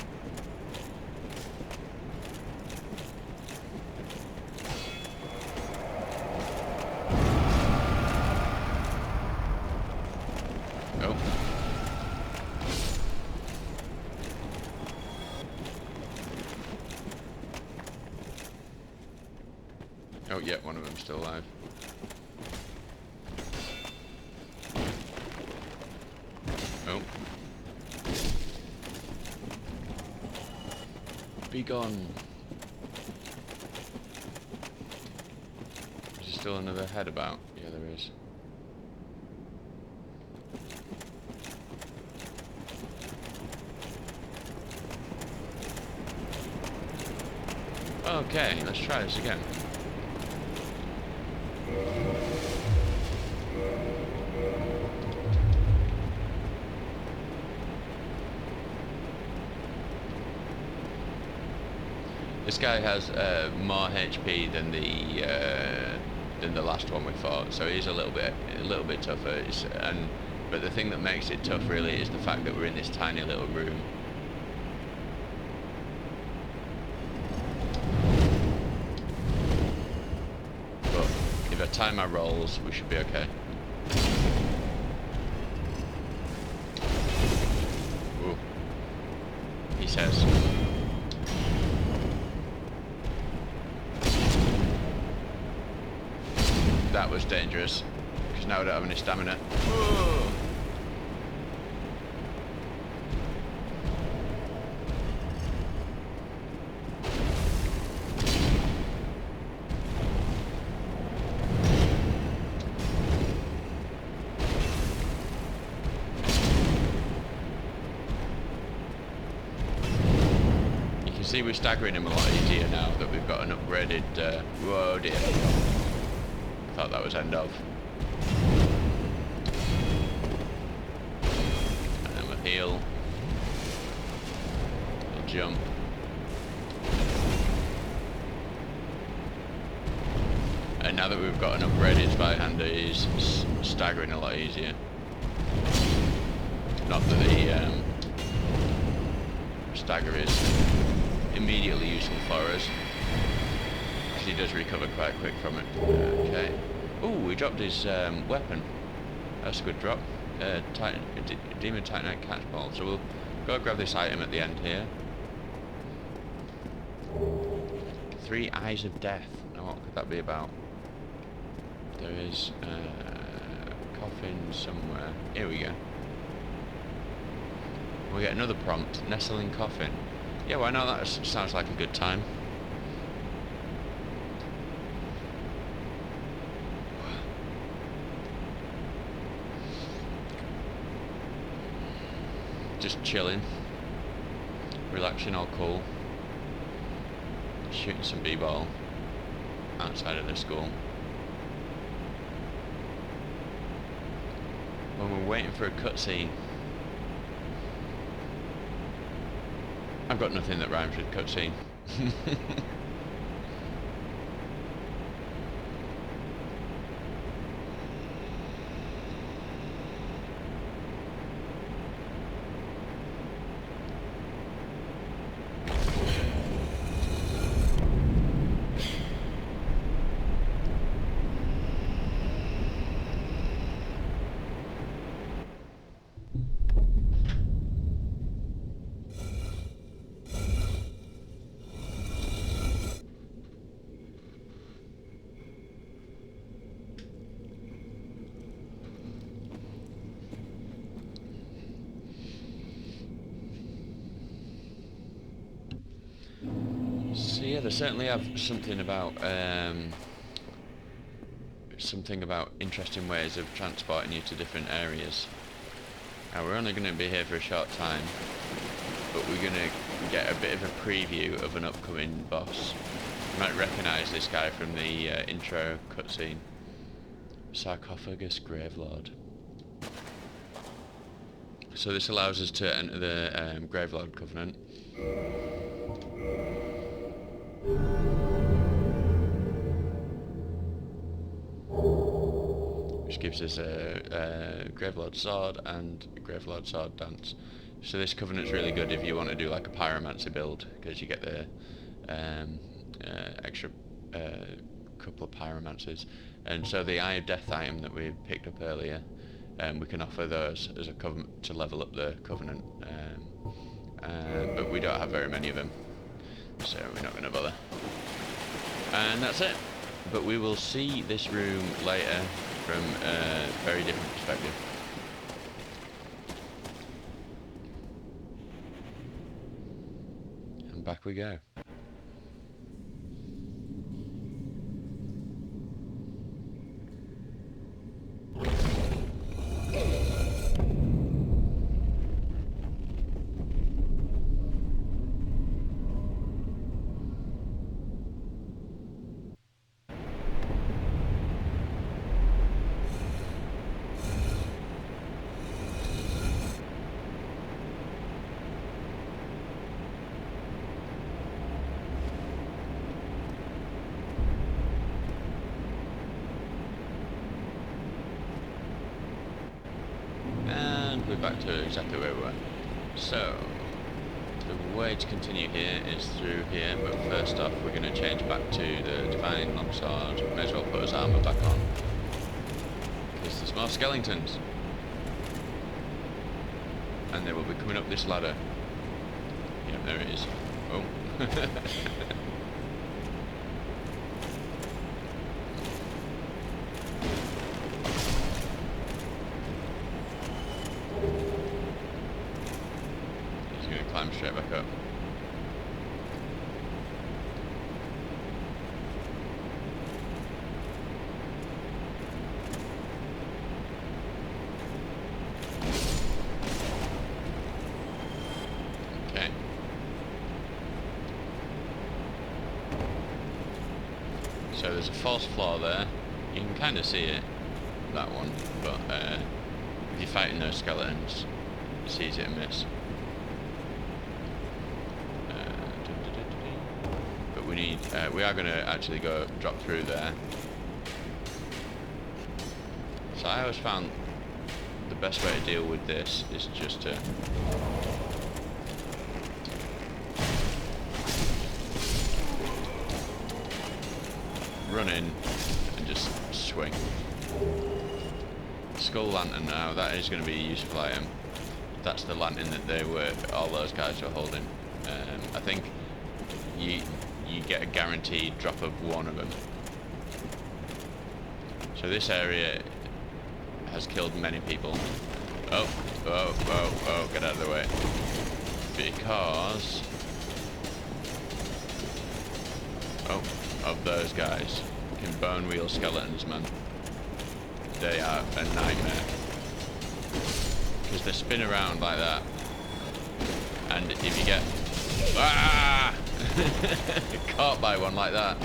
Oh, yeah, one of them's still alive. Oh. Be gone. Is there still another head about? Yeah, there is. Okay, let's try this again. This guy has more HP than the last one we fought, so he's a little bit tougher. But the thing that makes it tough really is the fact that we're in this tiny little room. But if I time my rolls, we should be okay. Ooh. He says. That was dangerous, because now I don't have any stamina. Whoa. You can see we're staggering him a lot easier now that we've got an upgraded... whoa dear. Thought that was end of. And then we'll heal. We'll jump. And now that we've got an upgraded spy hander, he's staggering a lot easier. Not that the stagger is immediately useful for us. He does recover quite quick from it. Okay. Ooh, he dropped his weapon. That's a good drop. Demon Titanite catch ball. So we'll go grab this item at the end here. 3 Eyes of Death. Now what could that be about? There is a coffin somewhere. Here we go. We get another prompt. Nestling coffin. Yeah, why not? That sounds like a good time. Just chilling, relaxing, all cool, shooting some b-ball outside of the school. When we're waiting for a cutscene, I've got nothing that rhymes with cutscene. So yeah, they certainly have something about interesting ways of transporting you to different areas. Now we're only going to be here for a short time, but we're going to get a bit of a preview of an upcoming boss. You might recognise this guy from the intro cutscene. Sarcophagus Gravelord. So this allows us to enter the Gravelord Covenant. Which gives us a Gravelord Sword and a Gravelord Sword Dance. So this Covenant's really good if you want to do like a Pyromancy build, because you get the extra couple of Pyromancers. And so the Eye of Death item that we picked up earlier, we can offer those as a Covenant to level up the Covenant. But we don't have very many of them, so we're not going to bother. And that's it. But we will see this room later from a very different perspective. And back we go. We're back to exactly where we were. So, the way to continue here is through here, but first off we're going to change back to the Divine Longsword. May as well put his armour back on, because there's more skeletons. And they will be coming up this ladder. Yep, there it is. Oh. Climb straight back up. Okay. So there's a false floor there. You can kind of see it, that one, but if you're fighting those skeletons, it's easy to miss. We are going to actually go drop through there. So I always found the best way to deal with this is just to run in and just swing. Skull Lantern now, that is going to be a useful item. That's the lantern that all those guys were holding. I think you get a guaranteed drop of one of them. So this area has killed many people. Oh, get out of the way. Because of those guys. Fucking bone wheel skeletons, man. They are a nightmare. Because they spin around like that. And if you get caught by one like that,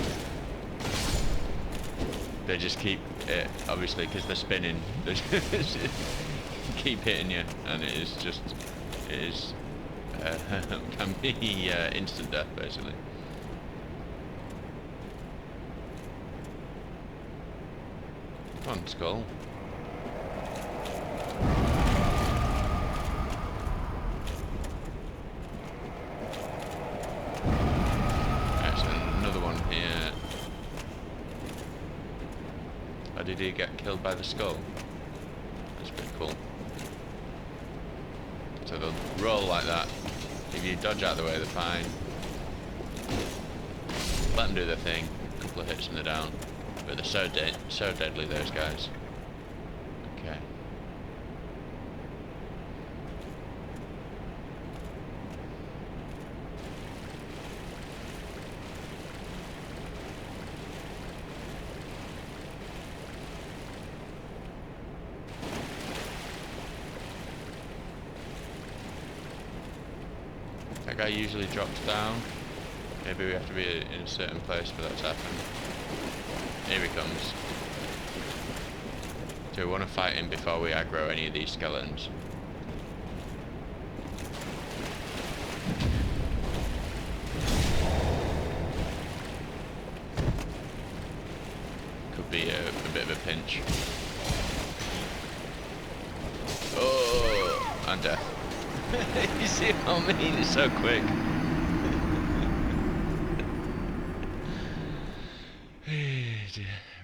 they just keep it, obviously, because they're spinning. They just keep hitting you, and it is can be instant death, basically. Come on, skull. Did he get killed by the skull? That's pretty cool. So they'll roll like that. If you dodge out of the way, they're fine. Let them do their thing. A couple of hits and they're down. But they're so deadly, those guys. Okay. That guy usually drops down. Maybe we have to be in a certain place for that to happen. Here he comes. So we want to fight him before we aggro any of these skeletons. damage. Oh, and death. You see what I mean? It's so quick.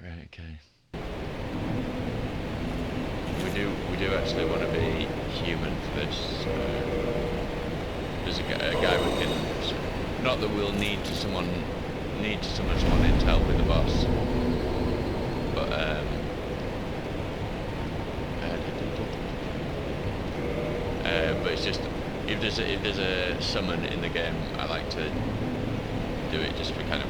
Right, okay. We do actually want to be human for this. There's a guy we can. Not that we'll need to summon someone in to help with the boss, but but it's just if there's a summon in the game, I like to do it just for kind of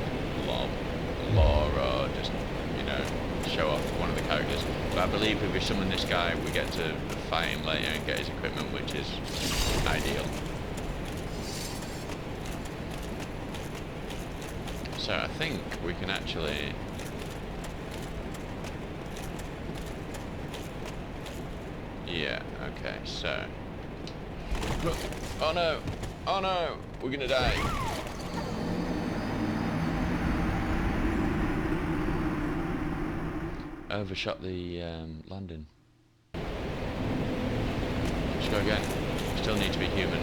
lore or just, you know, show off one of the characters. But I believe if we summon this guy, we get to fight him later and get his equipment, which is ideal. So I think we can actually... Yeah, okay, so... Oh no! Oh no! We're gonna die! Overshot the landing. Let's go again. Still need to be human.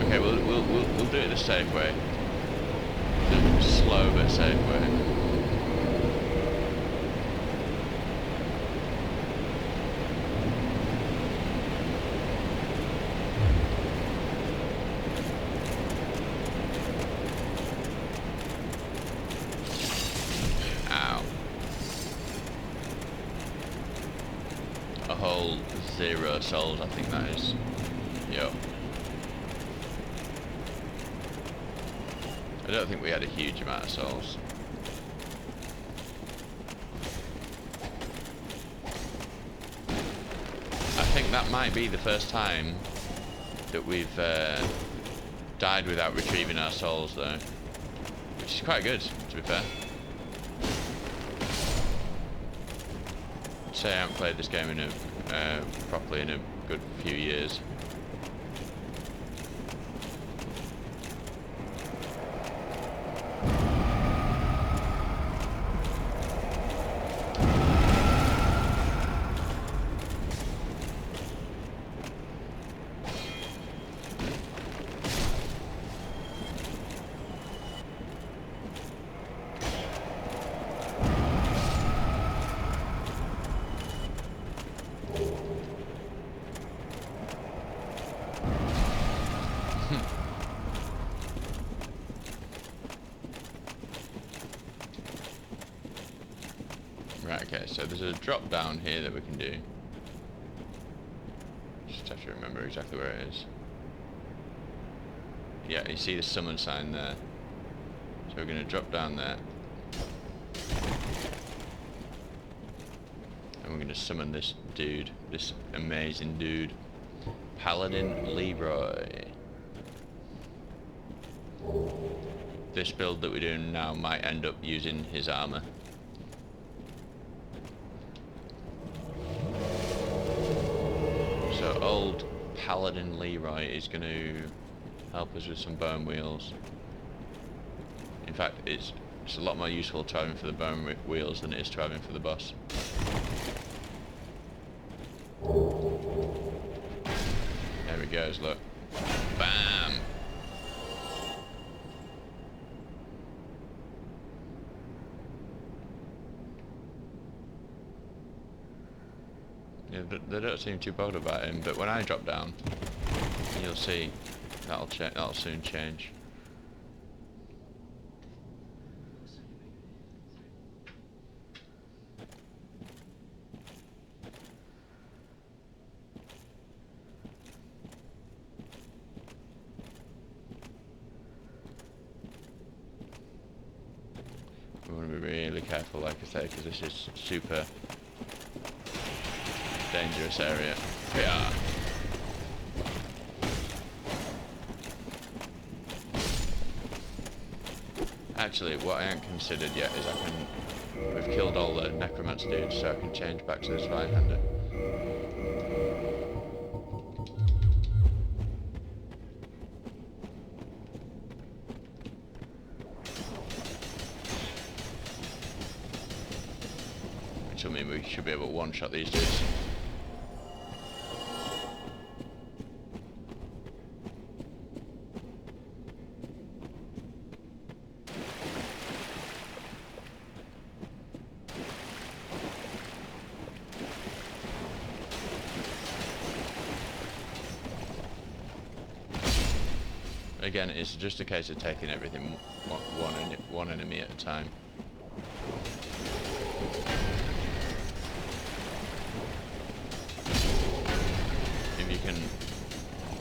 Okay, we'll do it the safe way. The slow but safe way. A whole 0 souls, I think that is. Yep. I don't think we had a huge amount of souls. I think that might be the first time that we've died without retrieving our souls though. Which is quite good, to be fair. I'd say I haven't played this game in properly in a good few years. Right, okay, so there's a drop down here that we can do. Just have to remember exactly where it is. Yeah, you see the summon sign there. So we're going to drop down there. And we're going to summon this dude, this amazing dude. Paladin Leroy. This build that we're doing now might end up using his armor. So old Paladin Leroy is going to help us with some bone wheels. In fact, it's a lot more useful driving for the bone wheels than it is driving for the boss. There he goes, look. Bam! Yeah, they don't seem too bothered about him, but when I drop down, you'll see that'll soon change. We want to be really careful, like I say, because this is super dangerous area. Yeah. Actually, what I haven't considered yet is we've killed all the necromancer dudes, so I can change back to this right-hander. which will mean we should be able to one-shot these dudes. Again, it's just a case of taking everything one enemy at a time. If you can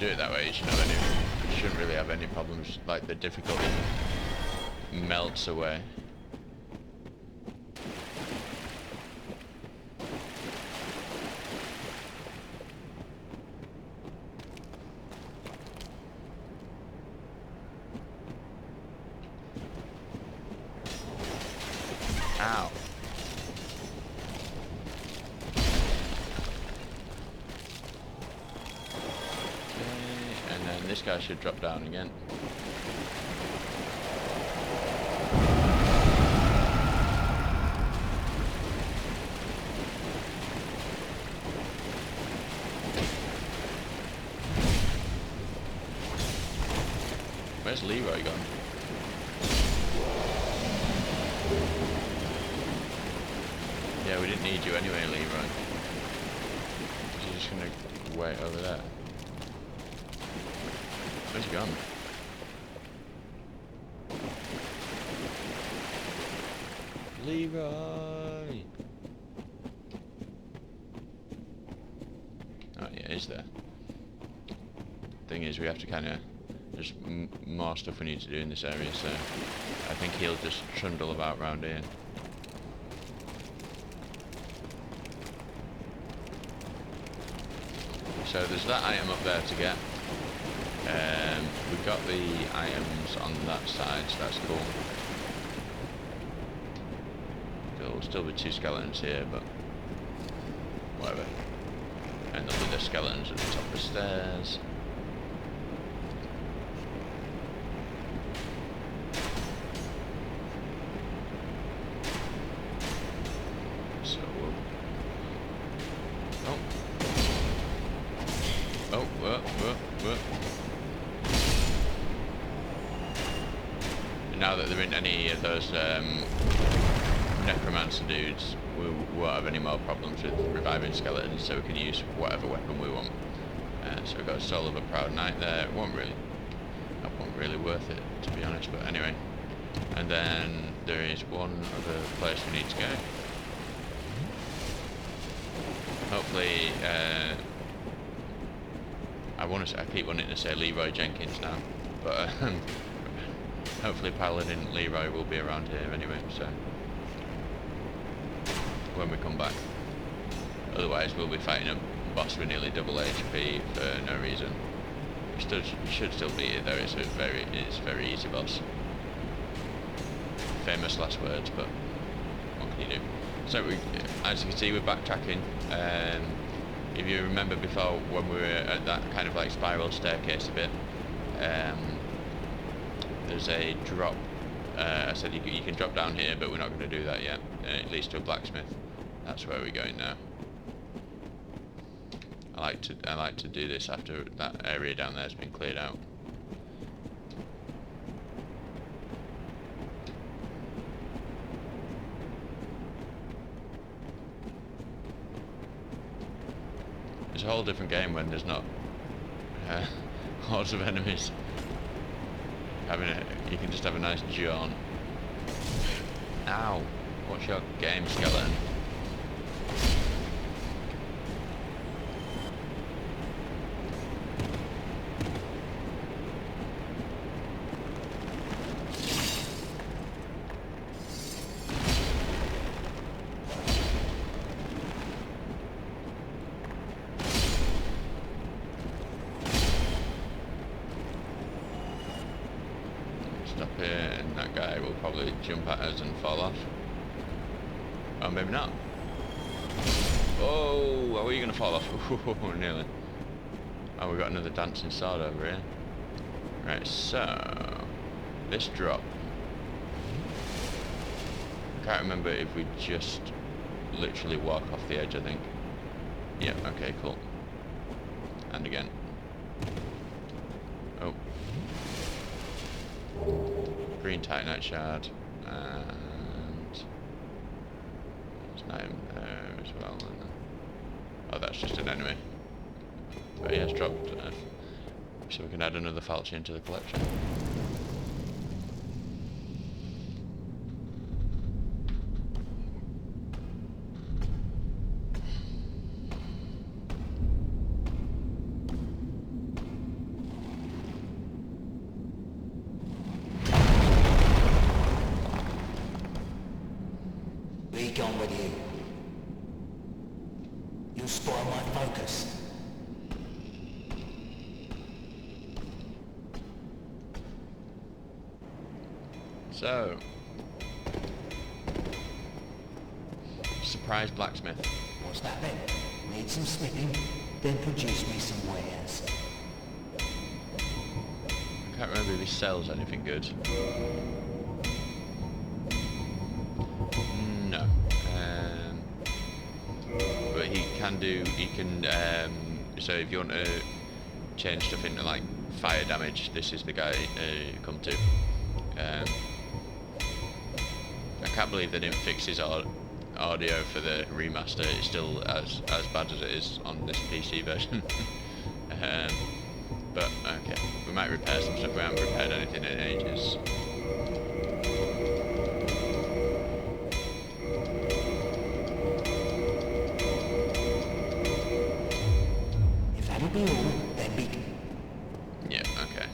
do it that way, you shouldn't really have any problems. Like, the difficulty melts away. Ow. Okay, and then this guy should drop down again. Where's Leroy gone? Yeah, we didn't need you anyway, Leroy. You're just gonna wait over there. Where's he gone? Leroy! Oh yeah, he's there. Thing is, we have to kind of... There's more stuff we need to do in this area, so... I think he'll just trundle about round here. So there's that item up there to get. We've got the items on that side, so that's cool. There'll still be 2 skeletons here, but whatever. And there'll be the skeletons at the top of the stairs. So we'll... Oh. Oh, whoa. And now that there aren't any of those necromancer dudes, we won't have any more problems with reviving skeletons, so we can use whatever weapon we want. So we've got a Soul of a Proud Knight there. That wasn't really worth it, to be honest, but anyway. And then there is one other place we need to go. Hopefully, I keep wanting to say Leroy Jenkins now, but hopefully Paladin Leroy will be around here anyway, so when we come back. Otherwise we'll be fighting a boss with nearly double HP for no reason. We should still beat it though, it's a very easy boss. Famous last words, but what can you do? So as you can see, we're backtracking. If you remember before, when we were at that kind of like spiral staircase a bit, there's a drop. I said you can drop down here, but we're not going to do that yet. It leads to a blacksmith. That's where we're going now. I like to do this after that area down there has been cleared out. It's a whole different game when there's not hordes of enemies. You can just have a nice jaunt. Ow! What's your game, skeleton? Stop here, and that guy will probably jump at us and fall off. Oh, maybe not. Oh, are you going to fall off? Nearly. Oh, we've got another dancing sword over here. Right, so... This drop. I can't remember if we just literally walk off the edge, I think. Yeah, okay, cool. And again. Oh. Green Titanite shard. And... there's an item there as well. Oh, that's just an enemy. But he has dropped... so we can add another falchion to the collection. Be gone with you. You spoil my focus. So, surprise blacksmith. What's that then? Need some smithing? Then produce me some wares. I can't remember if he sells anything good. No. But he can do, so if you want to change stuff into like fire damage, this is the guy you come to. I can't believe they didn't fix his audio for the remaster. It's still as bad as it is on this PC version. But okay, we might repair some stuff. We haven't repaired anything in ages. If that'll be all, then be... Yeah, okay.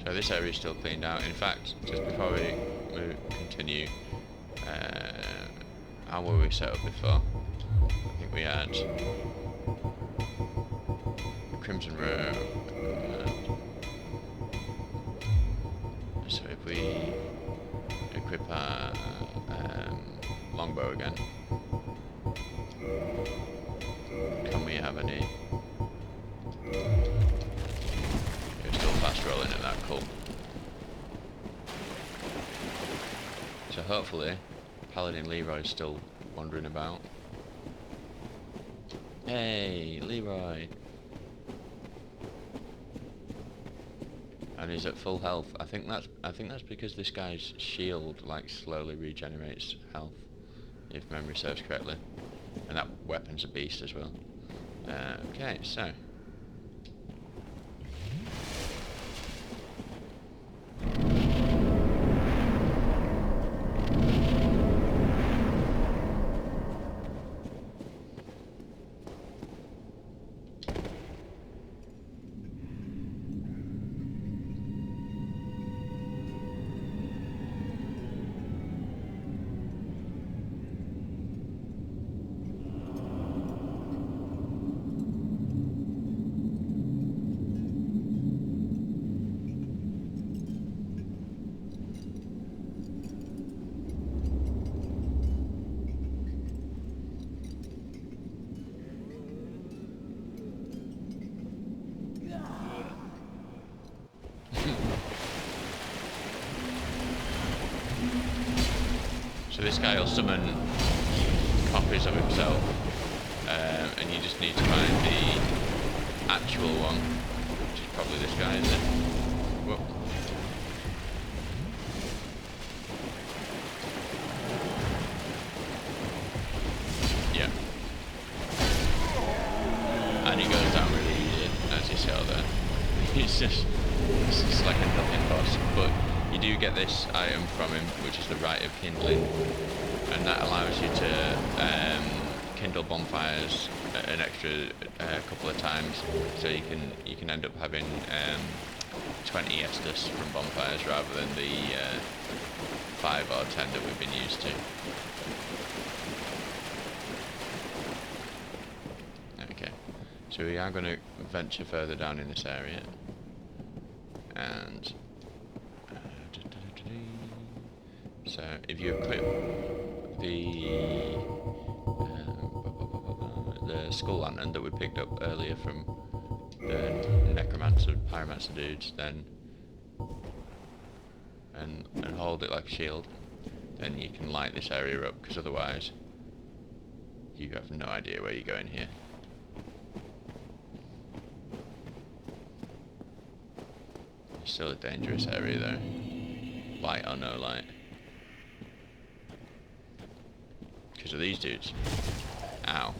So this area is still cleaned out. In fact, just before we continue, how were we set up before? I think we had the Crimson Row. So if we equip our longbow again, can we have any? You're still fast rolling at that, cool. So hopefully, Paladin Leroy's still wandering about. Hey, Leroy! And he's at full health. I think that's because this guy's shield like slowly regenerates health, if memory serves correctly. And that weapon's a beast as well. Okay, so. So this guy will summon copies of himself, and you just need to find the actual one, which is probably this guy, isn't it? Whoa. Yeah. And he goes down really easy, as you saw there. It's just like a nothing boss, but you do get this item from him, which is the Rite of Kindling, and that allows you to kindle bonfires an extra couple of times, so you can end up having 20 Estus from bonfires rather than the 5 or 10 that we've been used to. Okay, so we are going to venture further down in this area, and so if you equip the skull lantern that we picked up earlier from the pyromancer dudes, then and hold it like a shield, then you can light this area up, because otherwise You have no idea where you're going here. It's still a dangerous area though. Light or no light. Because of these dudes. Ow.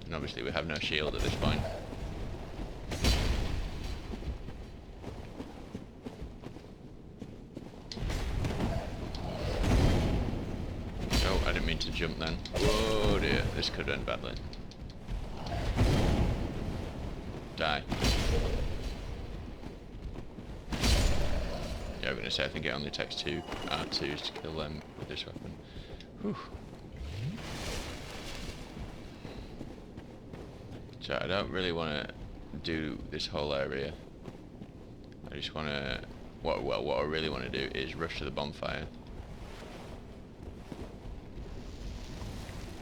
And obviously we have no shield at this point. Oh, I didn't mean to jump then. Oh dear, this could end badly. Die. Yeah, I'm gonna say I think it only takes two R2s to kill them with this weapon. Whew. So I don't really want to do this whole area. I just want to... what I really want to do is rush to the bonfire.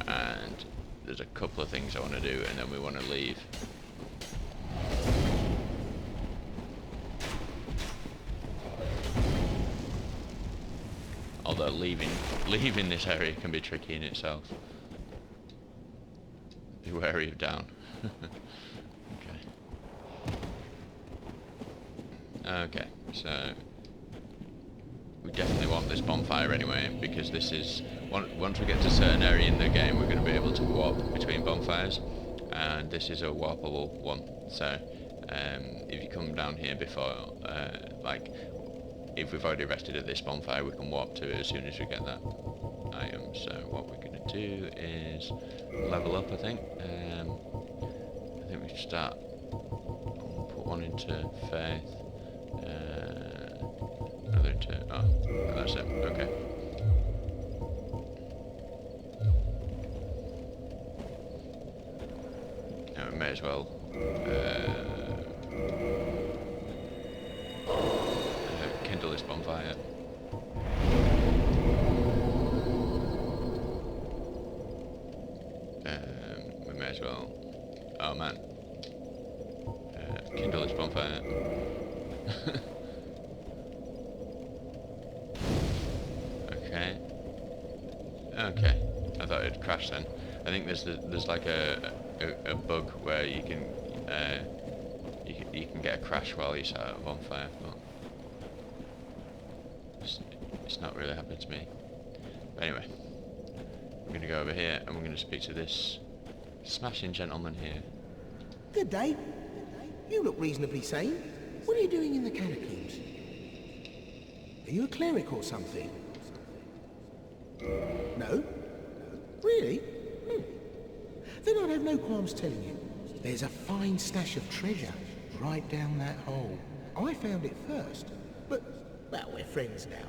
And there's a couple of things I want to do, and then we want to leave. Although leaving this area can be tricky in itself. Be wary of down. Okay, so we definitely want this bonfire anyway, because this is once we get to a certain area in the game, we're going to be able to warp between bonfires, and this is a warpable one. So if you come down here before, like if we've already rested at this bonfire, we can warp to it as soon as we get that item. So what we're going to do is level up, I think. I think we should start. Put one into faith. Another into... oh, that's it. Okay. Now we may as well kindle this bonfire. We may as well... oh man. Kindle this bonfire. Okay. I thought it'd crash then. I think there's like a bug where you can get a crash while you're sat at a bonfire, but it's not really happened to me. But anyway, we're gonna go over here and we're gonna speak to this smashing gentleman here. Good day. You look reasonably sane. What are you doing in the Catacombs? Are you a cleric or something? No? Really? Then I'd have no qualms telling you. There's a fine stash of treasure right down that hole. I found it first, but, well, we're friends now,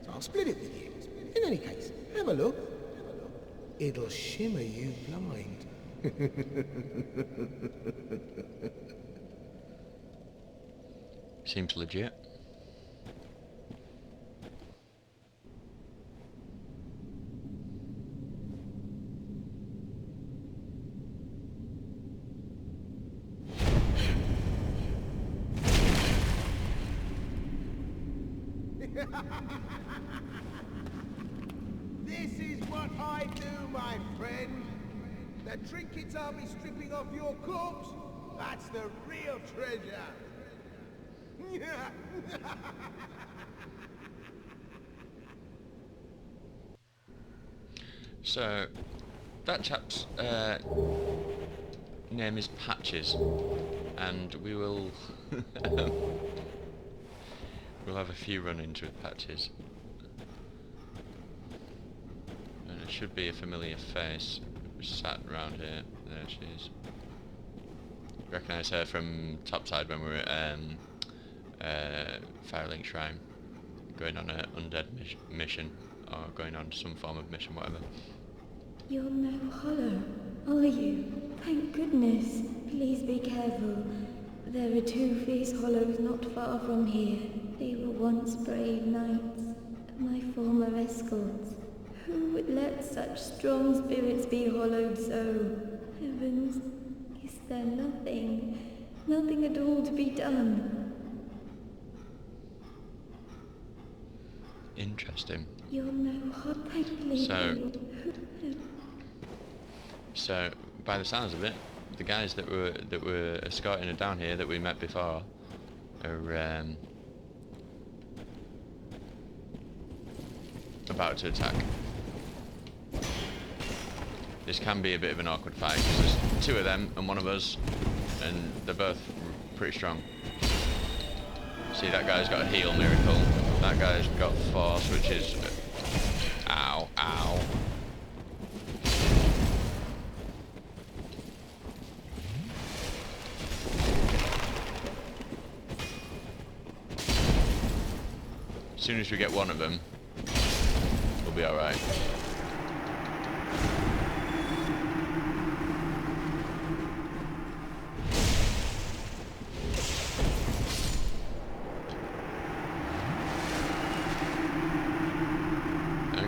so I'll split it with you. In any case, have a look. It'll shimmer you blind. Seems legit. This is what I do, my friend. The trinkets I'll be stripping off your corpse, that's the real treasure. So, that chap's name is Patches, and we will we'll have a few run-ins with Patches. And it should be a familiar face sat around here. There she is. Recognise her from topside when we were at Firelink Shrine, going on an Undead mission, or going on some form of mission, whatever. You're no hollow, are you? Thank goodness. Please be careful. There are 2 fierce hollows not far from here. They were once brave knights, my former escorts. Who would let such strong spirits be hollowed so? Heavens, is there nothing at all to be done? Interesting. You're no hollow. I believe you. So, by the sounds of it, the guys that were escorting her down here that we met before are about to attack. This can be a bit of an awkward fight because there's two of them and one of us, and they're both pretty strong. See, that guy's got a heal miracle. That guy's got force, which is ow, ow. As soon as we get one of them, we'll be alright.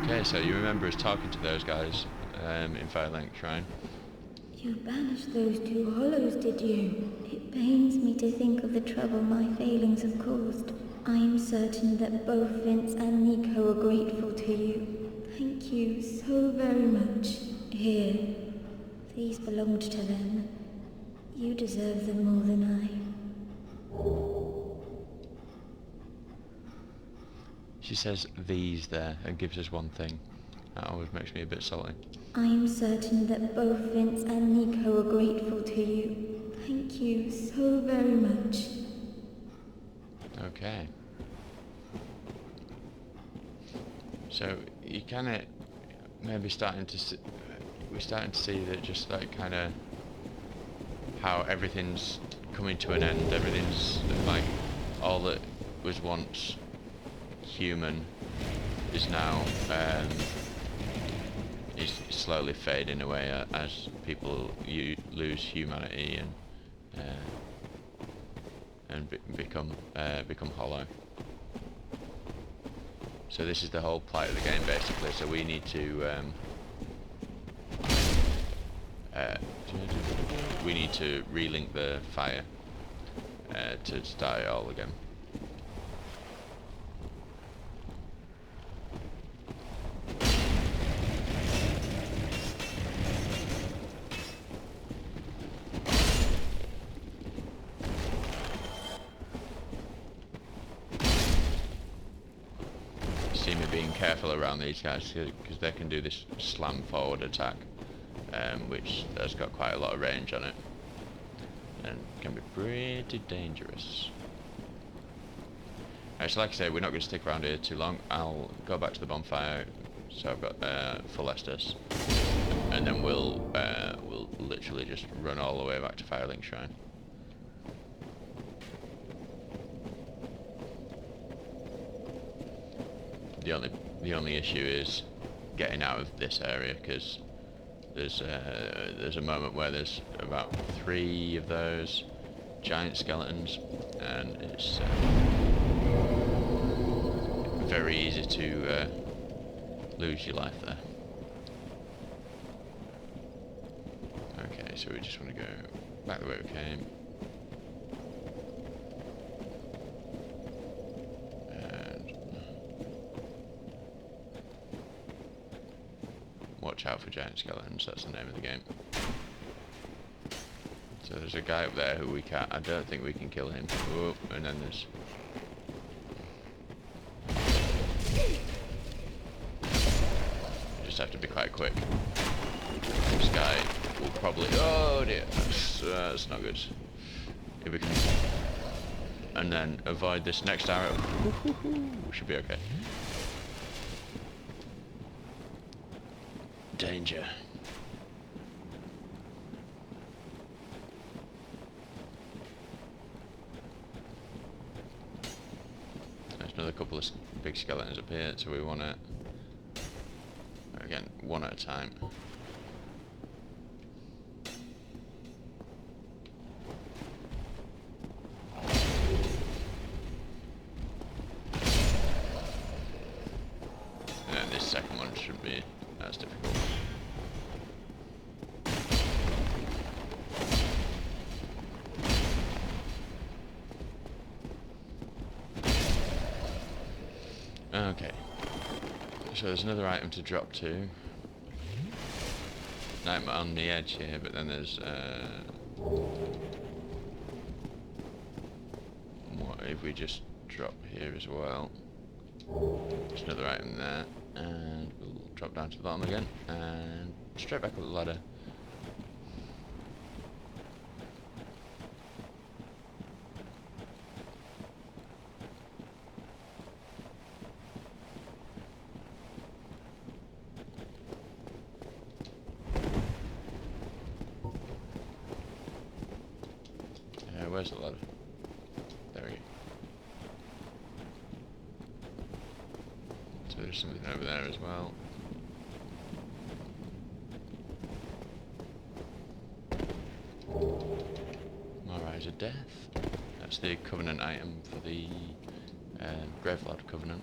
Okay, so you remember us talking to those guys in Firelink Shrine? You banished those two hollows, did you? It pains me to think of the trouble my failings have caused. I am certain that both Vince and Nico are grateful to you. Thank you so very much. Here, these belonged to them. You deserve them more than She says these there and gives us one thing. That always makes me a bit salty. I am certain that both Vince and Nico are grateful to you. Thank you so very much. Okay. So you kind of maybe starting to see, we're starting to see that just like kind of how everything's coming to an end. Everything's like all that was once human is now is slowly fading away as people lose humanity and become hollow. So this is the whole plight of the game, basically. So we need to relink the fire to start it all again. See me being careful around these guys because they can do this slam forward attack, which has got quite a lot of range on it and can be pretty dangerous. So like I say, we're not going to stick around here too long. I'll go back to the bonfire, so I've got full Estus, and then we'll literally just run all the way back to Firelink Shrine. The only issue is getting out of this area because there's a moment where there's about 3 of those giant skeletons, and it's very easy to lose your life there. Okay, so we just want to go back the way we came. Watch out for giant skeletons, that's the name of the game. So there's a guy up there who I don't think we can kill him. Oh, and then there's... Just have to be quite quick. This guy will probably... Oh dear, that's not good. If we can... And then avoid this next arrow. We should be okay. Danger. There's another couple of big skeletons up here, so we want to, again, one at a time. And this second one shouldn't be as difficult. Okay. So there's another item to drop to. An item on the edge here, but then there's what if we just drop here as well? There's another item there, and we'll drop down to the bottom again, and straight back up the ladder. Where's the ladder? There we go. So there's something over there as well. Rise of Death. That's the Covenant item for the Gravelord Covenant.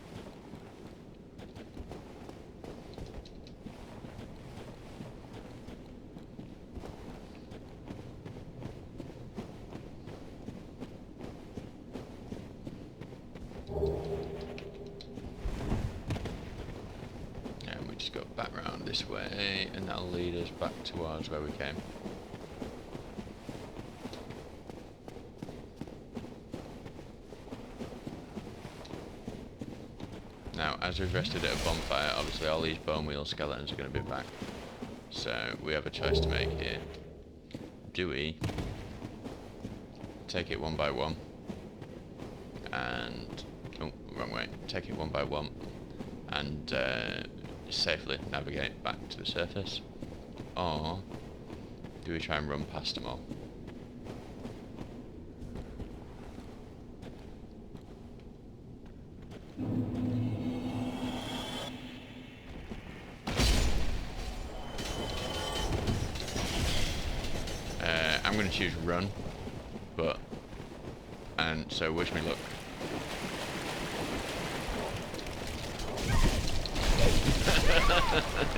Go back round this way, and that'll lead us back towards where we came. Now, as we've rested at a bonfire, obviously all these bone wheel skeletons are going to be back. So we have a choice to make here. Do we take it one by one and... oh, wrong way. Take it one by one and safely navigate back to the surface, or do we try and run past them all? I'm going to choose run, and so wish me luck.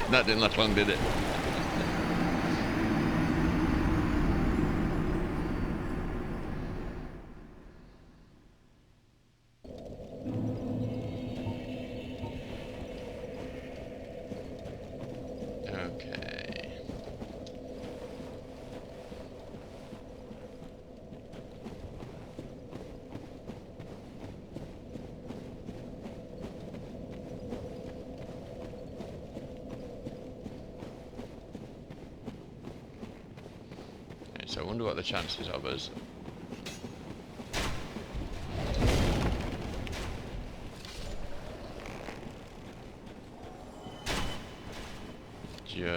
That didn't last long, did it? Okay. So I wonder what the chances of us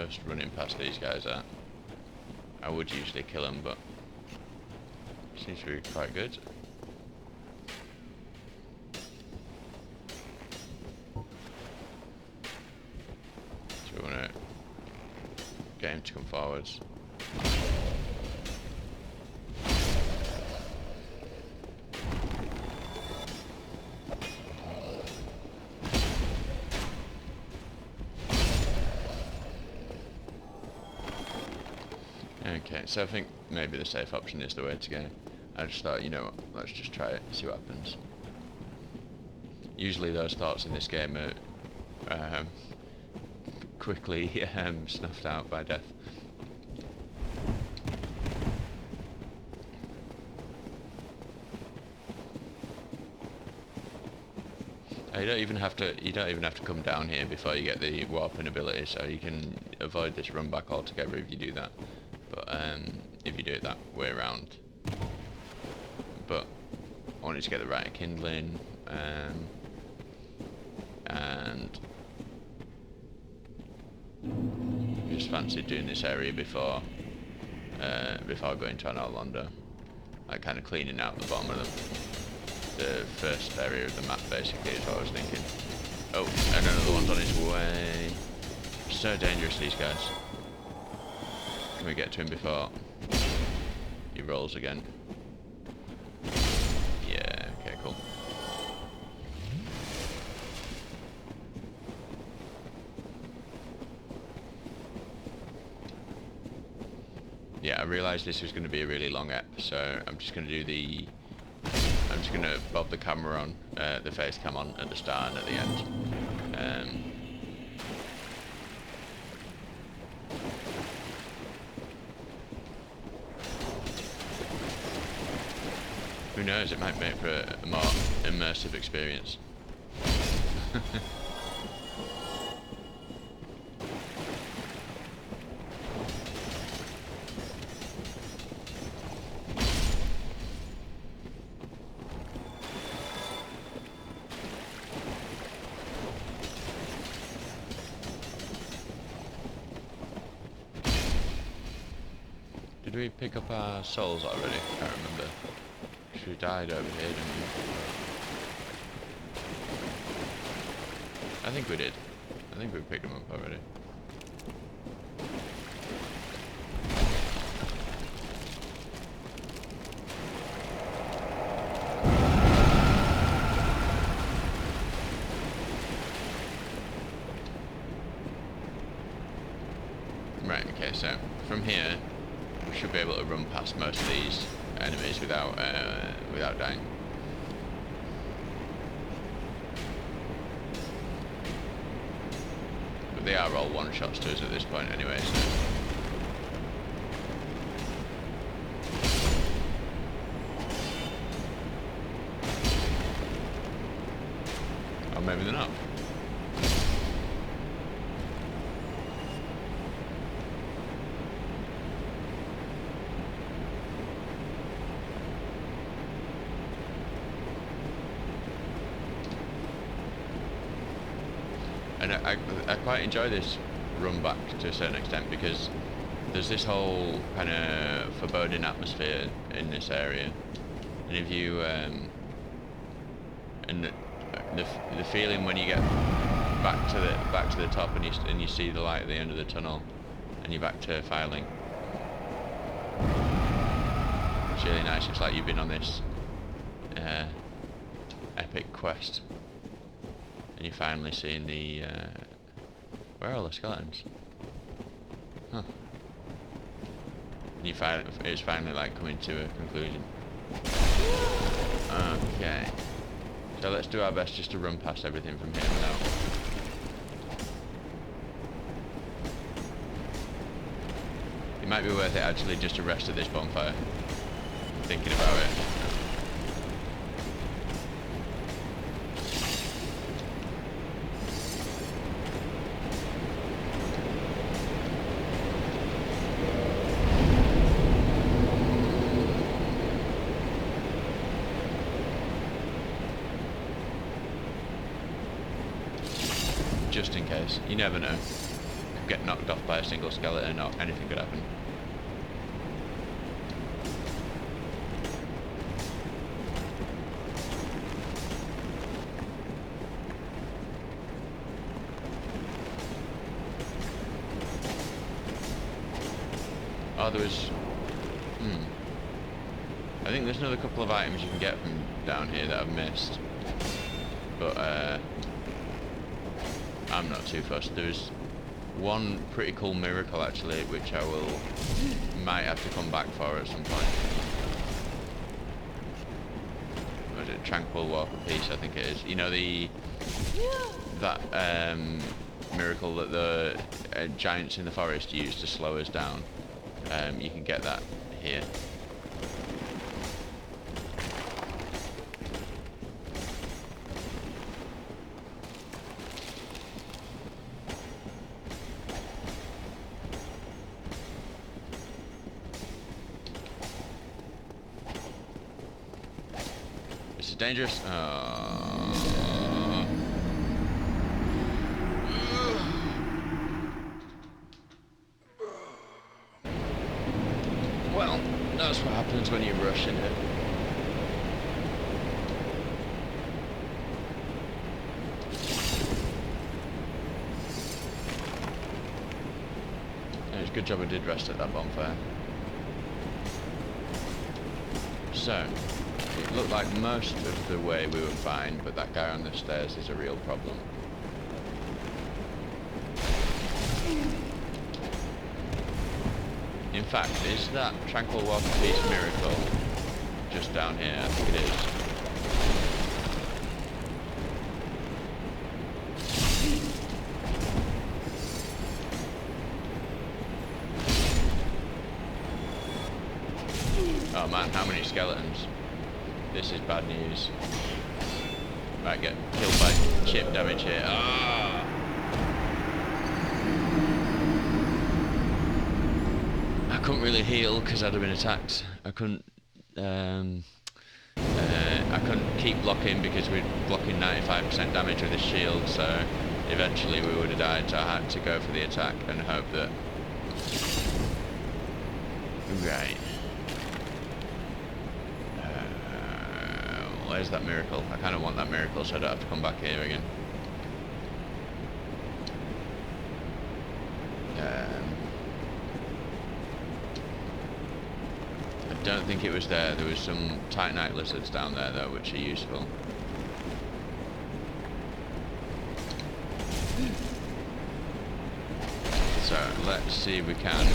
just running past these guys are. I would usually kill them, but seems to be quite good. So we want to get him to come forwards. Okay, so I think maybe the safe option is the way to go. I just thought, you know what, let's just try it, see what happens. Usually those thoughts in this game are quickly snuffed out by death. You don't even have to come down here before you get the warping ability, so you can avoid this run back altogether if you do that. But if you do it that way around. But I wanted to get the right kindling, and just fancied doing this area before going to an Orlando, like kind of cleaning out the bottom of the first area of the map, basically, is what I was thinking. Oh, and another one's on his way. So dangerous, these guys. Can we get to him before he rolls again? Yeah, okay, cool. I realised this was going to be a really long ep, so I'm just going to just going to bob the camera on, the face cam on at the start and at the end. Who knows, it might make for a more immersive experience. Did we pick up our souls already? I can't remember. We died over here, didn't we? I think we did. I think we picked them up already. Right, okay, so from here we should be able to run past most of these enemies without dying. But they are all one-shots to us at this point anyway, so. Or maybe they're not. And I quite enjoy this run back to a certain extent because there's this whole kind of foreboding atmosphere in this area, and if you and the feeling when you get back to the top and you see the light at the end of the tunnel and you're back to Firelink, it's really nice. It's like you've been on this epic quest. And you're finally seeing the, where are all the skeletons? Huh. And it's finally like coming to a conclusion. Okay. So let's do our best just to run past everything from here for now. It might be worth it actually just to rest at this bonfire. Thinking about it. Just in case. You never know. Could get knocked off by a single skeleton or anything could happen. Oh, there was... I think there's another couple of items you can get from down here that I've missed. But, I'm not too fussed. There's one pretty cool miracle actually, which I might have to come back for at some point. Was it Tranquil Walk of Peace? I think it is. You know that miracle that the giants in the forest use to slow us down. You can get that here. This is dangerous. Well, that's what happens when you rush into it. Yeah, it's a good job I did rest at that bonfire. So, it looked like most of the way we were fine, but that guy on the stairs is a real problem. In fact, is that Tranquil Walk of Peace miracle just down here? I think it is. man, how many skeletons? This is bad news. Might get killed by chip damage here. Ah! I couldn't really heal because I'd have been attacked. I couldn't keep blocking because we're blocking 95% damage with his shield, so eventually we would have died, so I had to go for the attack and hope that... Right. Where's that miracle? I kind of want that miracle so I don't have to come back here again. I don't think it was there. There was some titanite lizards down there though, which are useful. So let's see if we can.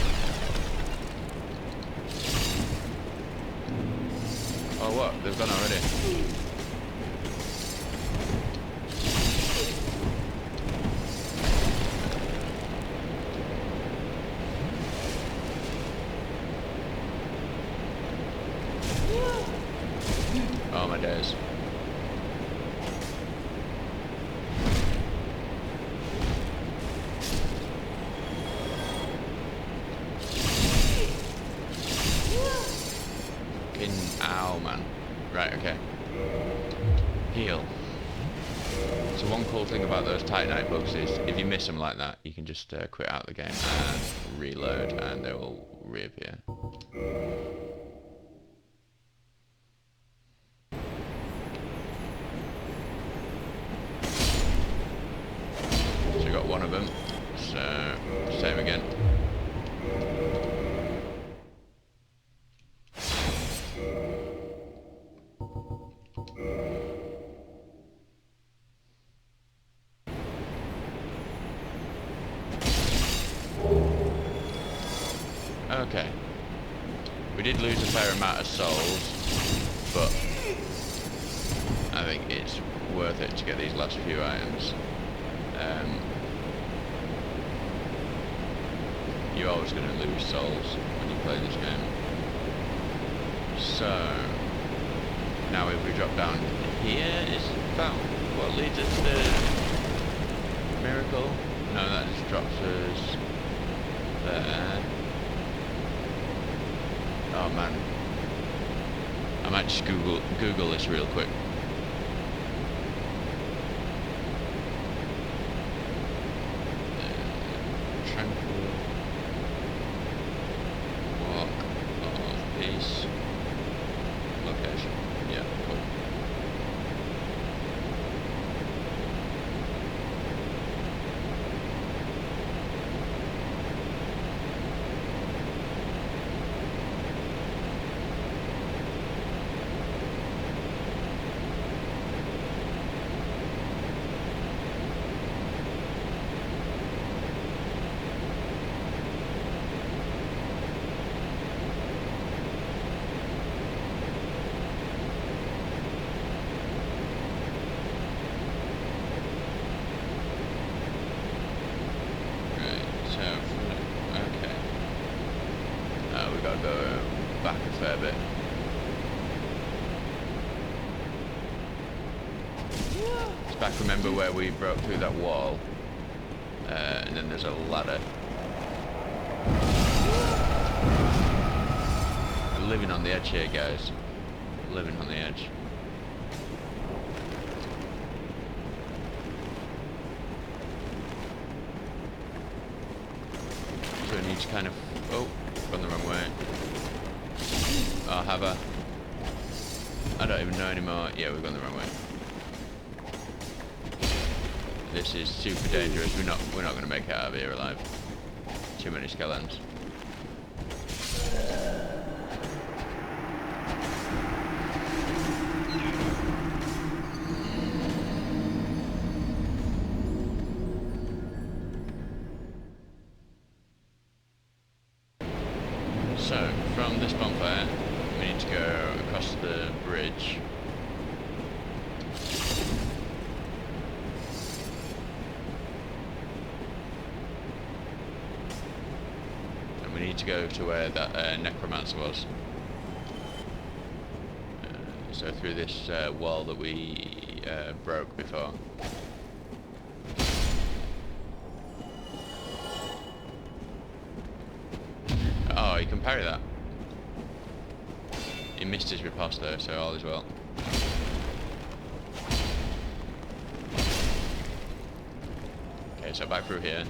Oh what? They've gone already. Oh my days. Fucking ow, man. Right, okay. Heal. So one cool thing about those titanite bugs is if you miss them like that, you can just quit out the game and reload and they will reappear. So we got one of them, so same again. Okay. We did lose a fair amount of souls, but I think it's worth it to get these last few items. You're always going to lose souls when you play this game. So, now if we drop down here, is that what leads us to the miracle? No, that just drops us there. Oh man, I might just Google this real quick. Tranquil walk of peace location. Yeah, cool. Gotta go back a fair bit. It's back, remember where we broke through that wall, and then there's a ladder. We're living on the edge here, guys. Living on the edge. So we need to kind of... Oh, gone the wrong way. Oh, have I? I don't even know anymore. Yeah, we've gone the wrong way. This is super dangerous. We're not going to make it out of here alive. Too many skeletons. So, from this bonfire, we need to go across the bridge. And we need to go to where that necromancer was. So through this wall that we broke before. Oh, he can parry that. He missed his riposte though, so all is well. Okay, so back through here.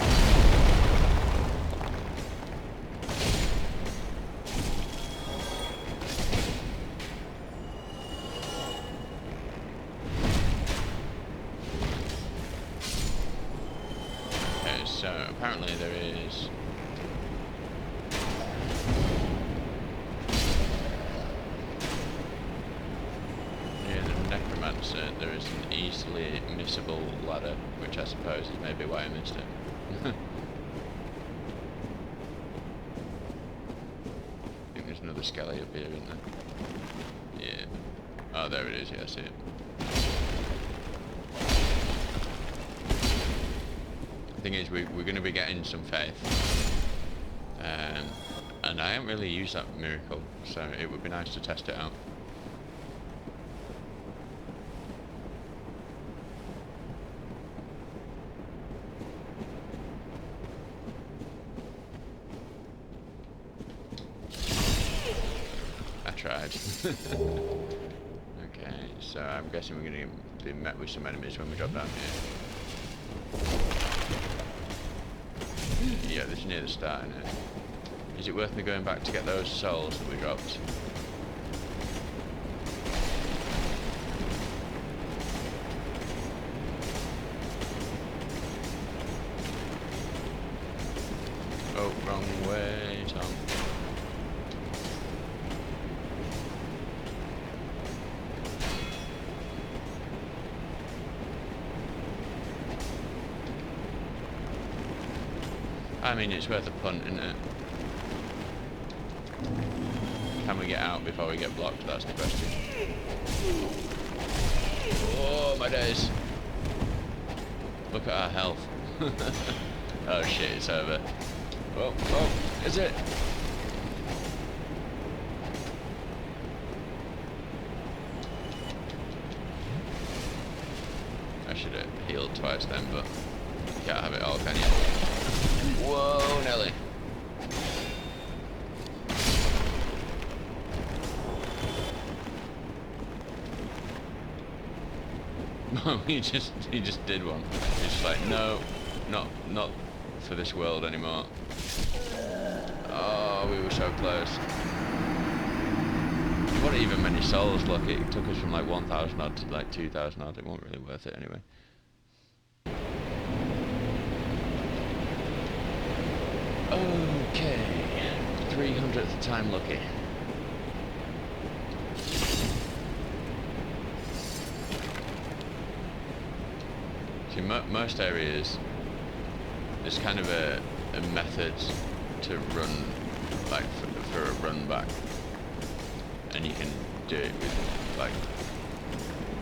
Okay, so apparently there is... there is an easily missable ladder, which I suppose is maybe why I missed it. I think there's another skelly up here, isn't there? Yeah. Oh, there it is, yeah, I see it. The thing is, we're going to be getting some faith. And I haven't really used that miracle, so it would be nice to test it out. Tried. Okay, so I'm guessing we're going to be met with some enemies when we drop down here. Yeah, this is near the start, isn't it? Is it worth me going back to get those souls that we dropped? Oh, wrong way, Tom. I mean, it's worth a punt, isn't it? Can we get out before we get blocked? That's the question. Oh, my days. Look at our health. Oh shit, it's over. Oh, oh, is it? I should have healed twice then, but you can't have it all, can you? Whoa, Nelly. he just did one. He's just like, no, not for this world anymore. Oh, we were so close. It wasn't even many souls, look, it took us from like 1,000 odd to like 2,000 odd. It wasn't really worth it anyway. Okay, 300th time lucky. See, most areas, there's kind of a method to run, like for a run back, and you can do it with like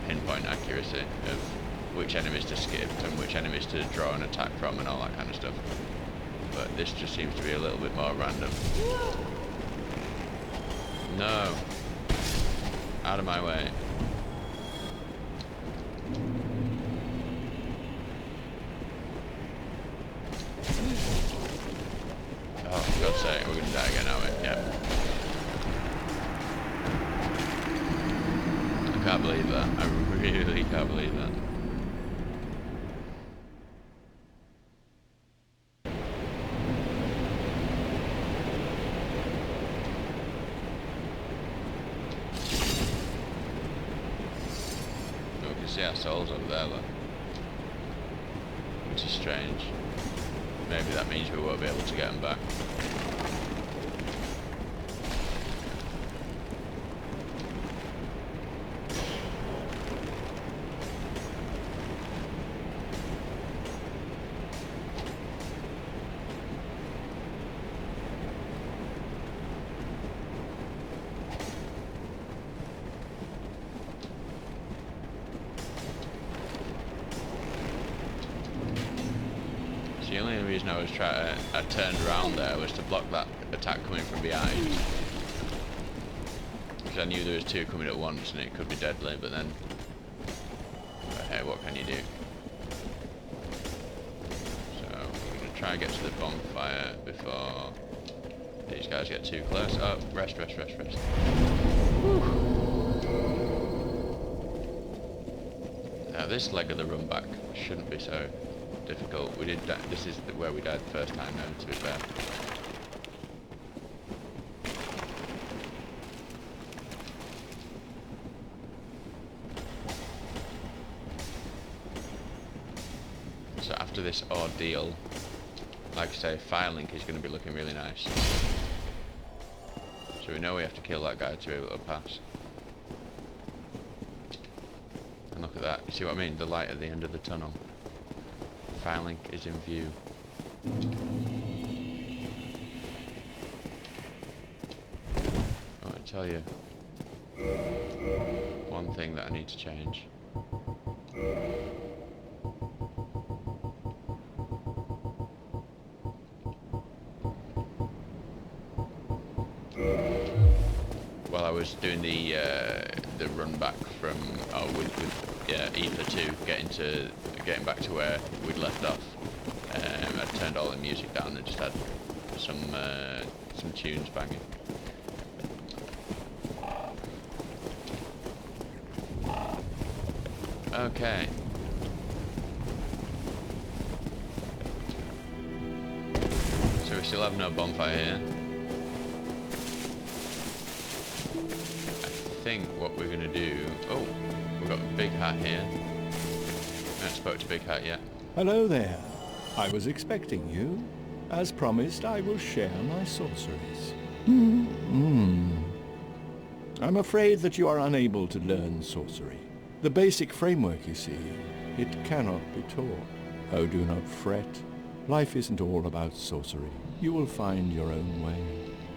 pinpoint accuracy of which enemies to skip and which enemies to draw an attack from and all that kind of stuff. But this just seems to be a little bit more random. No! Out of my way. Oh, for God's sake, we're gonna die again, aren't we? Yep. I can't believe that. I really can't believe that. See our souls over there, look. Which is strange. Maybe that means we won't be able to get them back. The only reason I was I turned around there was to block that attack coming from behind. Because because I knew there was two coming at once and it could be deadly, but then... hey, what can you do? So, we're going to try and get to the bonfire before these guys get too close. Oh, rest. Whew. Now this leg of the run back shouldn't be so difficult. We did this is where we died the first time now, to be fair. So after this ordeal, like I say, Firelink is going to be looking really nice. So we know we have to kill that guy to be able to pass. And look at that, you see what I mean? The light at the end of the tunnel. Firelink is in view. Oh, I tell you, one thing that I need to change. While I was doing the run back from with EP07 getting back to where we'd left off, I turned all the music down and just had some tunes banging. Okay. So we still have no bonfire here. I think what we're going to do... Oh, we've got Big Hat here. I haven't spoke to Big Hat yet. Hello there. I was expecting you. As promised, I will share my sorceries. I'm afraid that you are unable to learn sorcery. The basic framework, you see, it cannot be taught. Oh, do not fret. Life isn't all about sorcery. You will find your own way.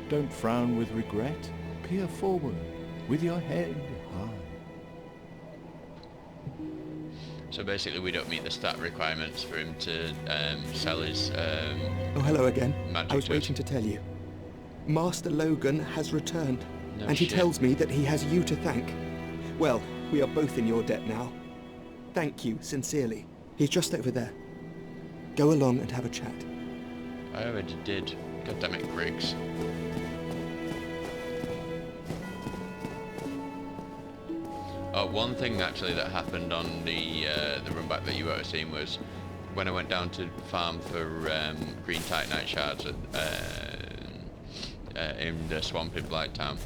Don't frown with regret. Peer forward with your head high. So basically we don't meet the stat requirements for him to sell his Oh, hello again. magic I was to us. waiting to tell you. Master Logan has returned, No and he shit. tells me that he has you to thank. Well, we are both in your debt now. Thank you, sincerely. He's just over there. Go along and have a chat. I already did. God damn it, Griggs. One thing actually that happened on the run back that you were seeing was when I went down to farm for green titanite shards in the swamp in Blighttown.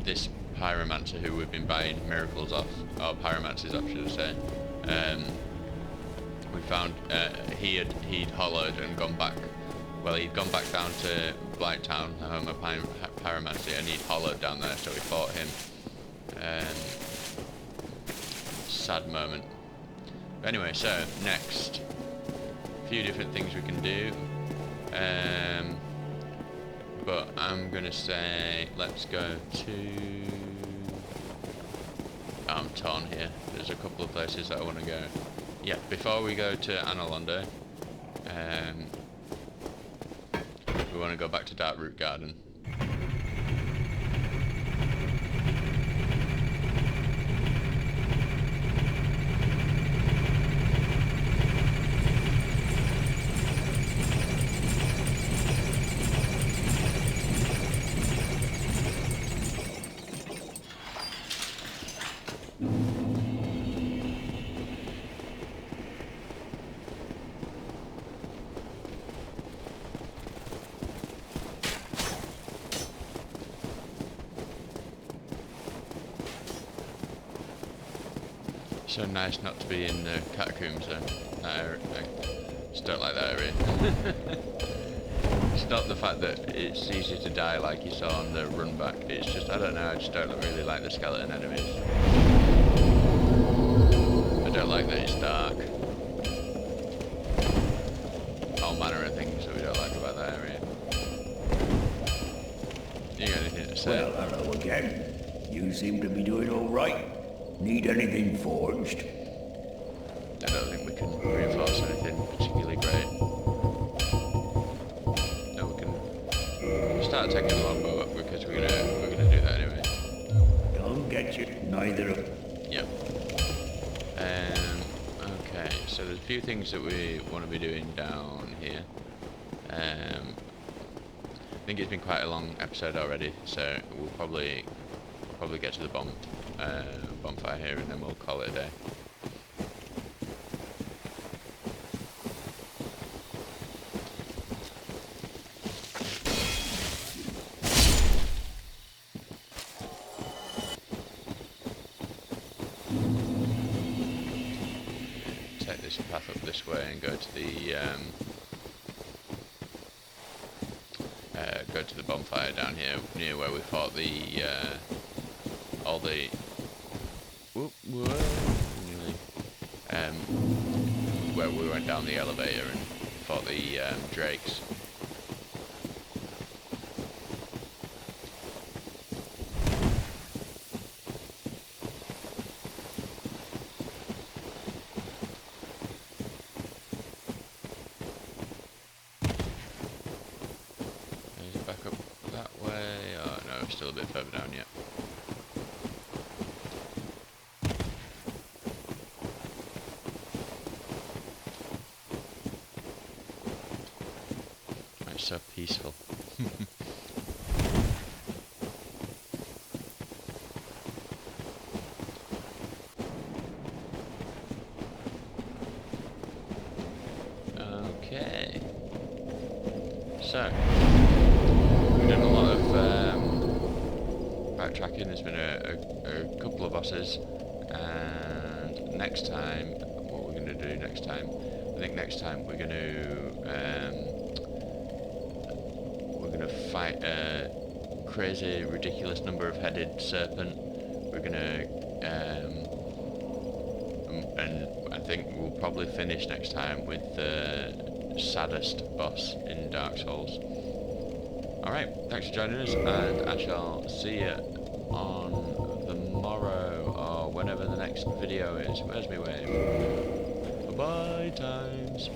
This pyromancer who we've been buying miracles off, or pyromancers off should I say, we found he'd hollowed and gone back. Well, he'd gone back down to Blighttown, the home of pyromancy, and he'd hollowed down there, so we fought him. Sad moment. But anyway, so next, a few different things we can do. But I'm gonna say let's go to... I'm torn here. There's a couple of places that I want to go. Yeah, before we go to Analondo, we want to go back to Darkroot Garden. So nice not to be in the Catacombs though. That area, I just don't like that area. It's not the fact that it's easy to die like you saw on the run back, it's just, I don't know, I just don't really like the skeleton enemies. I don't like that it's dark. All manner of things that we don't like about that area. You got anything to say? Well, hello again. You seem to be doing all right. Need anything forged? I don't think we can reinforce anything particularly great. No, we can start taking the longbow up because we're gonna do that anyway. so there's a few things that we want to be doing down here. I think it's been quite a long episode already, so we'll probably get to the bonfire here, and then we'll call it a day. Take this path up this way and go to the bonfire down here near where we fought the all the where we went down the elevator and fought the drakes. Still a bit further down yet. It's so peaceful. Okay. So we've done a lot of backtracking. There's been a couple of bosses, and next time, what we're going to do next time, I think next time we're going to fight a crazy, ridiculous number of headed serpent. We're going to and I think we'll probably finish next time with the saddest boss in Dark Souls. Alright, thanks for joining us, and I shall see you on the morrow, or whenever the next video is. Where's my wave? Bye-bye times.